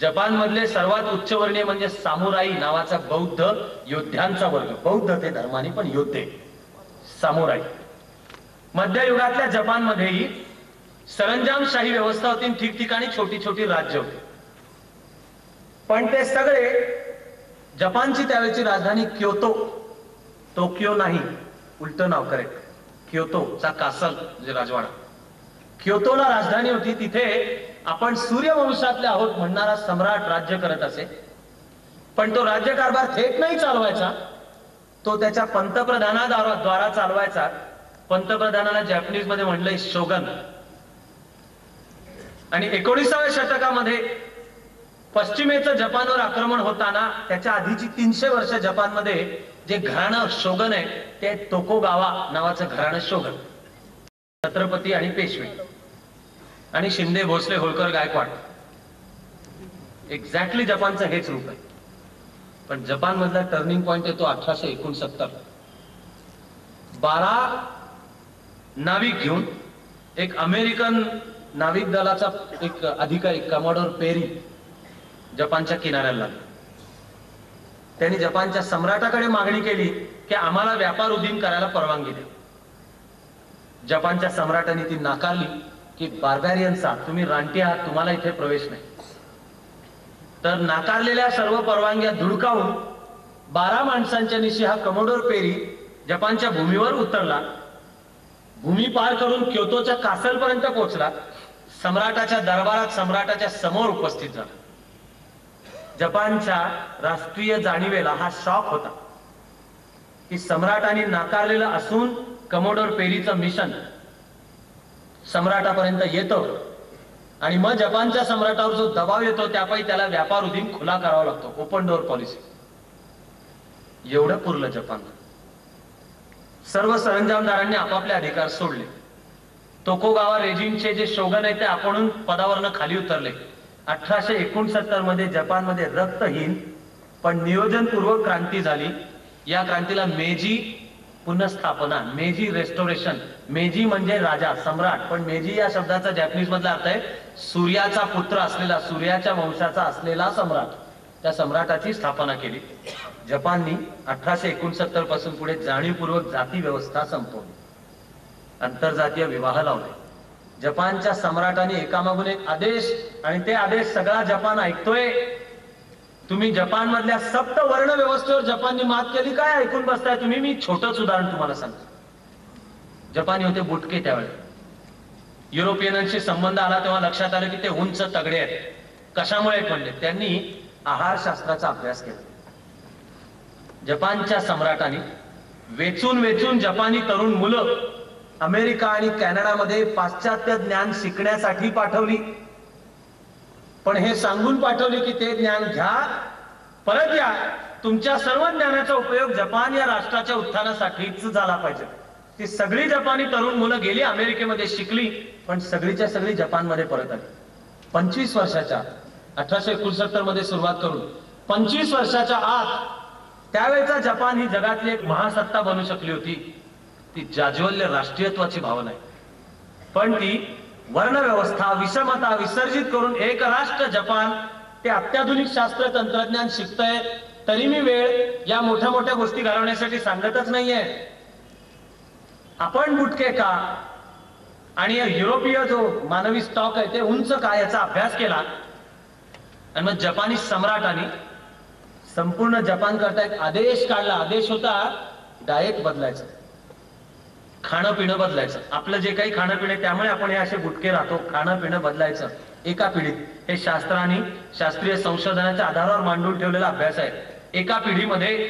जपान मधले सर्वात उच्चवर्णीय म्हणजे सामुराई नावाचा बौद्ध योद्ध्यांचा वर्ग, बौद्ध ते धर्माने पण योद्धे सामुराई. मध्ययुगातल्या जपान मध्येही सरंजामशाही व्यवस्था होती, ठिकठिकाणी छोटी छोटी राज्य होती. पण ते सगळे जपानची त्यावेळची राजधानी क्योतो, टोकियो नाही, उलट नाव करेक्ट, क्योतोचा कासल म्हणजे राजवाडा, क्योतोला राजधानी होती. तिथे आपण सूर्यवंशातले आहोत म्हणणारा सम्राट राज्य करत असे. पण तो राज्यकारभार थेट नाही चालवायचा, तो त्याच्या पंतप्रधानाद्वारा चालवायचा. पंतप्रधानाला जॅपनीज मध्ये म्हणलंय शोगन. आणि 19व्या शतकामध्ये पश्चिमेचं जपानवर आक्रमण होताना त्याच्या आधीची 300 वर्ष जपानमध्ये जे घराणं शोगन आहे ते तोकुगावा नावाचं घराणं शोगन, छत्रपती आणि पेशवे आणि शिंदे भोसले होळकर गायकवाड, एक्झॅक्टली जपानचं हेच रूप आहे. पण जपान मधला टर्निंग पॉइंट येतो 1869. 12 नाविक घेऊन एक अमेरिकन नाविक दलाचा एक अधिकारी कमोडोर पेरी जपानच्या किनाऱ्याला लागला. त्यांनी जपानच्या सम्राटाकडे मागणी केली की आम्हाला व्यापार उदीम करायला परवानगी द्या. जपानच्या सम्राटाने ती नाकारली की बार्बॅरियन्सा, तुम्ही रानटी आहात, तुम्हाला इथे प्रवेश नाही. तर नाकारलेल्या सर्व परवानग्या धुडकावून 12 माणसांच्या निशी हा कमोडोर पेरी जपानच्या भूमीवर उतरला. भूमी पार करून क्योतोच्या कासलपर्यंत पोहोचला. सम्राटाच्या दरबारात सम्राटाच्या समोर उपस्थित झाला. जपानच्या राष्ट्रीय जाणीवेला हा शॉक होता की सम्राटाने नाकारलेलं असून कमोडोर पेरीचं मिशन सम्राटापर्यंत येतं आणि मग जपानच्या सम्राटावर जो दबाव येतो त्यापायी त्याला व्यापार उदीम खुला करावा लागतो, ओपन डोअर पॉलिसी. एवढं पुरलं जपानला. सर्व सरंजामदारांनी आपापले अधिकार सोडले. तोकुगावा रेजिमचे जे शोगन आहेत ते आपण पदावरनं खाली उतरले. 1869 मध्ये जपानमध्ये रक्तहीन पण नियोजनपूर्वक क्रांती झाली. या क्रांतीला मेजी पुनःस्थापना, मेजी रेस्टोरेशन, मेजी म्हणजे राजा सम्राट, पण मेजी या शब्दाचा जॅपनीज मधला अर्थ आहे सूर्याचा पुत्र असलेला, सूर्याच्या वंशाचा असलेला सम्राट. त्या सम्राटाची स्थापना केली. जपाननी 1869 पासून पुढे जाणीवपूर्वक जाती व्यवस्था संपवली, आंतरजातीय विवाह लावले. जपानच्या सम्राटाने एकामागून एक आदेश, आणि ते आदेश सगळा जपान ऐकतोय. तुम्ही जपान मधल्या सप्त वर्ण व्यवस्थेवर जपाननी मात केली, काय ऐकून बसताय तुम्ही? मी छोटंच उदाहरण तुम्हाला सांगतो. जपानी होते बुटके त्यावेळेला. युरोपियनांशी संबंध आला तेव्हा लक्षात आलं की ते उंच तगडे आहेत. कशामुळे म्हणले? त्यांनी आहारशास्त्राचा अभ्यास केला. जपानच्या सम्राटाने वेचून वेचून जपानी तरुण मुलं अमेरिका आणि कॅनडामध्ये पाश्चात्य ज्ञान शिकण्यासाठी पाठवली. पण हे सांगून पाठवले की ते ज्ञान घ्या, परत या, तुमच्या सर्व ज्ञानाचा उपयोग जपान या राष्ट्राच्या उत्थानासाठीच झाला पाहिजे. ती सगळी जपानी तरुण मुलं गेली अमेरिकेमध्ये शिकली, पण सगळीच्या सगळी जपानमध्ये परत आली. 25 वर्षाच्या 1869 मध्ये सुरुवात करून 25 वर्षाच्या आत त्यावेळेचा जपान ही जगातली एक महासत्ता बनू शकली होती. ती जाज्वल्य राष्ट्रीयत्वाची भावना आहे. पण ती वर्णव्यवस्था, विषमता विसर्जित करून एक राष्ट्र जपान ते अत्याधुनिक शास्त्र तंत्रज्ञान शिकतंय. तरी मी वेळ या मोठ्या मोठ्या गोष्टी घालवण्यासाठी सांगतच नाहीये. आपण बुटके का आणि युरोपीय जो मानवी स्टॉक आहे ते उंच का याचा अभ्यास केला. आणि मग जपानी सम्राटाने संपूर्ण जपान करता एक आदेश काढला. आदेश होता डाएट बदलायचं, खाणं पिणं बदलायचं. आपलं जे काही खाणं पिणं त्यामुळे आपण हे असे गुटके राहतो. खाणं पिणं बदलायचं एका पिढीत. हे शास्त्राने शास्त्रीय संशोधनाच्या आधारावर मांडून ठेवलेला अभ्यास आहे. एका पिढीमध्ये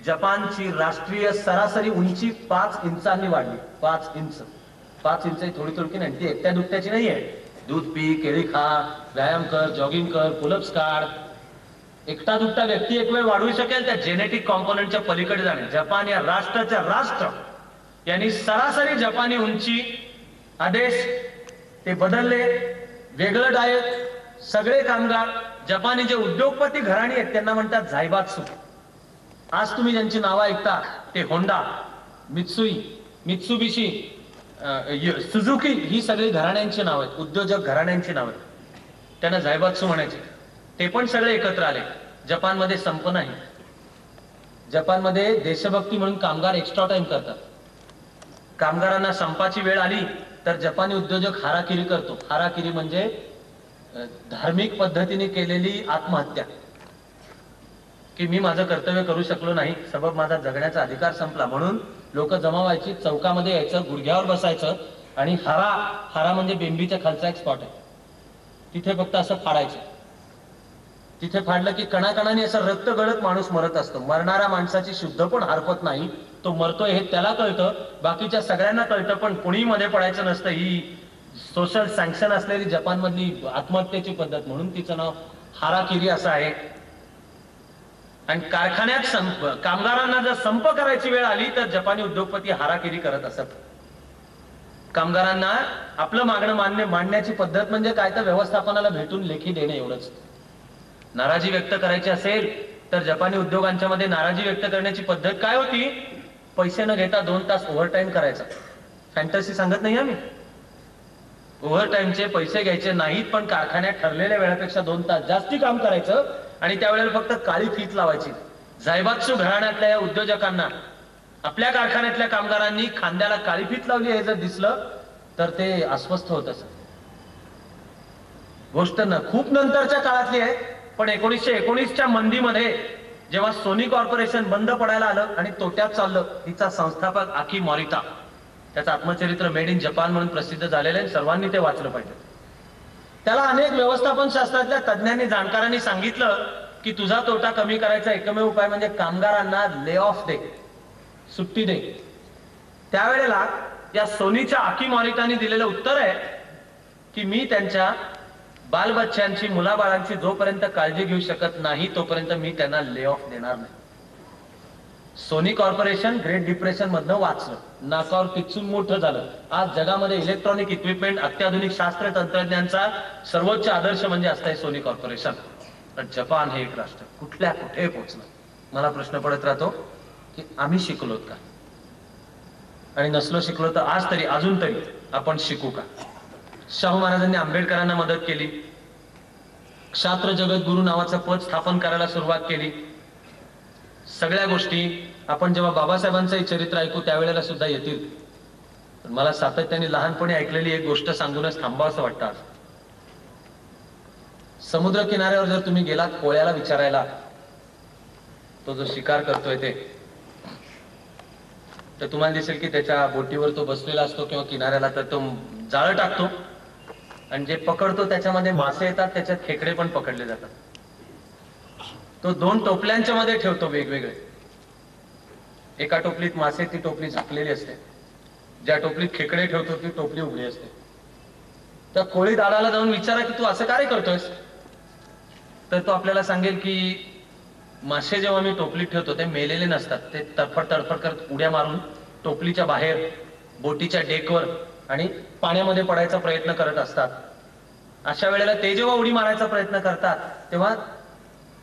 जपानची राष्ट्रीय सरासरी उंची 5 इंचांनी वाढली. 5 इंच. 5 इंच थोडी थोडकी नाही, ती एकट्या दुकट्याची नाहीये. दूध पी, केळी खा, व्यायाम कर, जॉगिंग कर, पुलअप्स काढ. एकटा दुकटा व्यक्ती एक वेळ वाढवू शकेल त्या जेनेटिक कॉम्पोनंटच्या पलीकडे जाणे. जपान या राष्ट्राच्या राष्ट्र यांनी सरासरी जपानी उंची आदेश ते बदलले. वेगळं डायट. सगळे कामगार जपानी जे उद्योगपती घराणी आहेत त्यांना म्हणतात झायबात्सू. आज तुम्ही ज्यांची नावं ऐकता ते होंडा, मित्सुई, मित्सुबिशी, सुझुकी, ही सगळी घराण्यांची नाव आहेत, उद्योजक घराण्यांची नाव आहेत. त्यांना झायबात्सू म्हणायचे. ते पण सगळे एकत्र आले. जपानमध्ये संप नाही. जपानमध्ये देशभक्ती म्हणून कामगार एक्स्ट्रा टाइम करतात. कामगारांना संपाची वेळ आली तर जपानी उद्योजक हाराकिरी करतो. हाराकिरी म्हणजे धार्मिक पद्धतीने केलेली आत्महत्या, की मी माझं कर्तव्य करू शकलो नाही, सबब माझा जगण्याचा अधिकार संपला. म्हणून लोक जमा व्हायची, चौकामध्ये यायचं, गुडघ्यावर बसायचं आणि हारा म्हणजे बेंबीच्या खालचा एक स्पॉट आहे, तिथे फक्त असं फाडायचं. तिथे फाडलं की कणाकणाने असं रक्त गळत माणूस मरत असतो. मरणाऱ्या माणसाची शुद्ध पण हरपत नाही, तो मरतोय हे त्याला कळतं, बाकीच्या सगळ्यांना कळतं, पण कुणीही मध्ये पडायचं नसतं. ही सोशल सँक्शन असलेली जपानमधली आत्महत्येची पद्धत, म्हणून तिचं नाव हाराकिरी असं आहे. आणि कारखान्यात कामगारांना जर संप करायची वेळ आली तर जपानी उद्योगपती हाराकिरी करत असत. कामगारांना आपलं मागणं मांडण्याची पद्धत म्हणजे काय, तर व्यवस्थापनाला भेटून लेखी देणे एवढंच. नाराजी व्यक्त करायची असेल तर जपानी उद्योगांच्या मध्ये नाराजी व्यक्त करण्याची पद्धत काय होती, पैसे न घेता 2 तास ओव्हरटाईम करायचा. फॅन्टसी सांगत नाही आम्ही. ओव्हरटाईमचे पैसे घ्यायचे नाहीत, पण कारखान्यात ठरलेल्या वेळेपेक्षा 2 तास जास्ती काम करायचं आणि त्यावेळेला फक्त काळी फीत लावायची. झायबात्सू घराण्यातल्या या उद्योजकांना आपल्या कारखान्यातल्या कामगारांनी खांद्याला काळी फीत लावली हे जर दिसलं तर ते अस्वस्थ होत असत. गोष्ट खूप नंतरच्या काळातली आहे, पण 1919च्या मंदीमध्ये जेव्हा सोनी कॉर्पोरेशन बंद पडायला आलं आणि तोट्यात चाललं, तिचा संस्थापक आकी मॉरिता, त्याचं आत्मचरित्र मेड इन जपान म्हणून प्रसिद्ध झालेलं आहे, सर्वांनी ते वाचलं पाहिजे. त्याला अनेक व्यवस्थापन शास्त्रातल्या तज्ञांनी, जाणकारांनी सांगितलं की तुझा तोटा कमी करायचा एकमेव उपाय म्हणजे कामगारांना ले ऑफ दे, सुट्टी दे. त्यावेळेला या सोनीच्या आकी मॉरितानी दिलेलं उत्तर आहे की मी त्यांच्या बालबच्च्यांची, मुलाबाळांची जोपर्यंत काळजी घेऊ शकत नाही तोपर्यंत मी त्यांना ले ऑफ देणार नाही. सोनी कॉर्पोरेशन ग्रेट डिप्रेशन मधनं वाचलं, नाकावर टिचून मोठं झालं. आज जगामध्ये इलेक्ट्रॉनिक इक्विपमेंट, अत्याधुनिक शास्त्र तंत्रज्ञानचा सर्वोच्च आदर्श म्हणजे असतंय सोनी कॉर्पोरेशन. तर जपान हे एक राष्ट्र कुठल्या कुठे पोहोचलं. मला प्रश्न पडत राहतो की आम्ही शिकलोत का, आणि नसलो शिकलो तर आज तरी, अजून तरी आपण शिकू का. शाहू महाराजांनी आंबेडकरांना मदत केली, क्षात्र जगद्गुरु नावाचं पद स्थापन करायला सुरुवात केली. सगळ्या गोष्टी आपण जेव्हा बाबासाहेबांचंही चरित्र ऐकू त्यावेळेला सुद्धा येतील. पण मला सातत्याने लहानपणी ऐकलेली एक गोष्ट सांगूनच थांबावंसं वाटतं. समुद्र किनाऱ्यावर जर तुम्ही गेलात कोळ्याला विचारायला, तो जो शिकार करतोय ते, तर तुम्हाला दिसेल की त्याच्या बोटीवर तो बसलेला असतो किंवा किनाऱ्याला, तर तो जाळं टाकतो आणि जे पकडतो त्याच्यामध्ये मासे येतात, त्याच्यात खेकडे पण पकडले जातात. तो 2 टोपल्यांच्या मध्ये ठेवतो वेगवेगळे. एका टोपलीत मासे, ती टोपली झाकलेली असते. ज्या टोपलीत खेकडे ठेवतो ती टोपली उघडी असते. तर कोळी दादाला जाऊन विचारा की तू असं काय करतोयस, तर तो आपल्याला सांगेल की मासे जेव्हा मी टोपलीत ठेवतो ते मेलेले नसतात, ते तडफड करत उड्या मारून टोपलीच्या बाहेर, बोटीच्या डेकवर आणि पाण्यामध्ये पडायचा प्रयत्न करत असतात. अशा वेळेला ते जेव्हा उडी मारायचा प्रयत्न करतात तेव्हा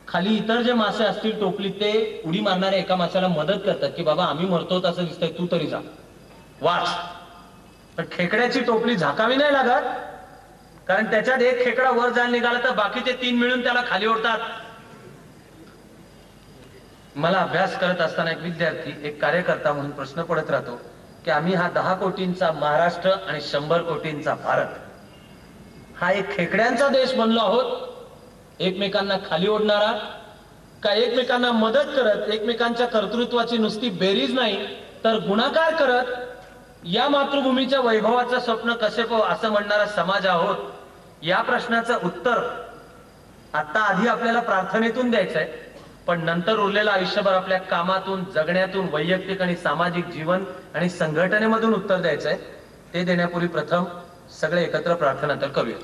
खाली इतर जे मासे असतील टोपलीत, ते उडी मारणाऱ्या एका माशाला मदत करतात की बाबा आम्ही मरतो तसं दिसतंय, तू तरी जा, वाच. पण खेकड्याची टोपली झाकावी नाही लागत, कारण त्याच्यात एक खेकडा वर जायला निघाला तर बाकीचे 3 मिळून त्याला खाली ओढतात. मला अभ्यास करत असताना एक विद्यार्थी, एक कार्यकर्ता म्हणून प्रश्न पडत राहतो की आम्ही हा 10 कोटींचा महाराष्ट्र आणि 100 कोटींचा भारत, हा एक खेकड्यांचा देश बनलो आहोत, एकमेकांना खाली ओढणारा का एकमेकांना मदत करत, एकमेकांच्या कर्तृत्वाची नुसती बेरीज नाही तर गुणाकार करत या मातृभूमीच्या वैभवाचं स्वप्न कसे पाहू असं म्हणणारा समाज आहोत. या प्रश्नाचं उत्तर आता आधी आपल्याला प्रार्थनेतून द्यायचंय, पण नंतर उरलेलं आयुष्यभर आपल्या कामातून, जगण्यातून, वैयक्तिक आणि सामाजिक जीवन आणि संघटनेमधून उत्तर द्यायचंय. ते देण्यापूर्वी प्रथम सगळे एकत्र प्रार्थना तर करूया.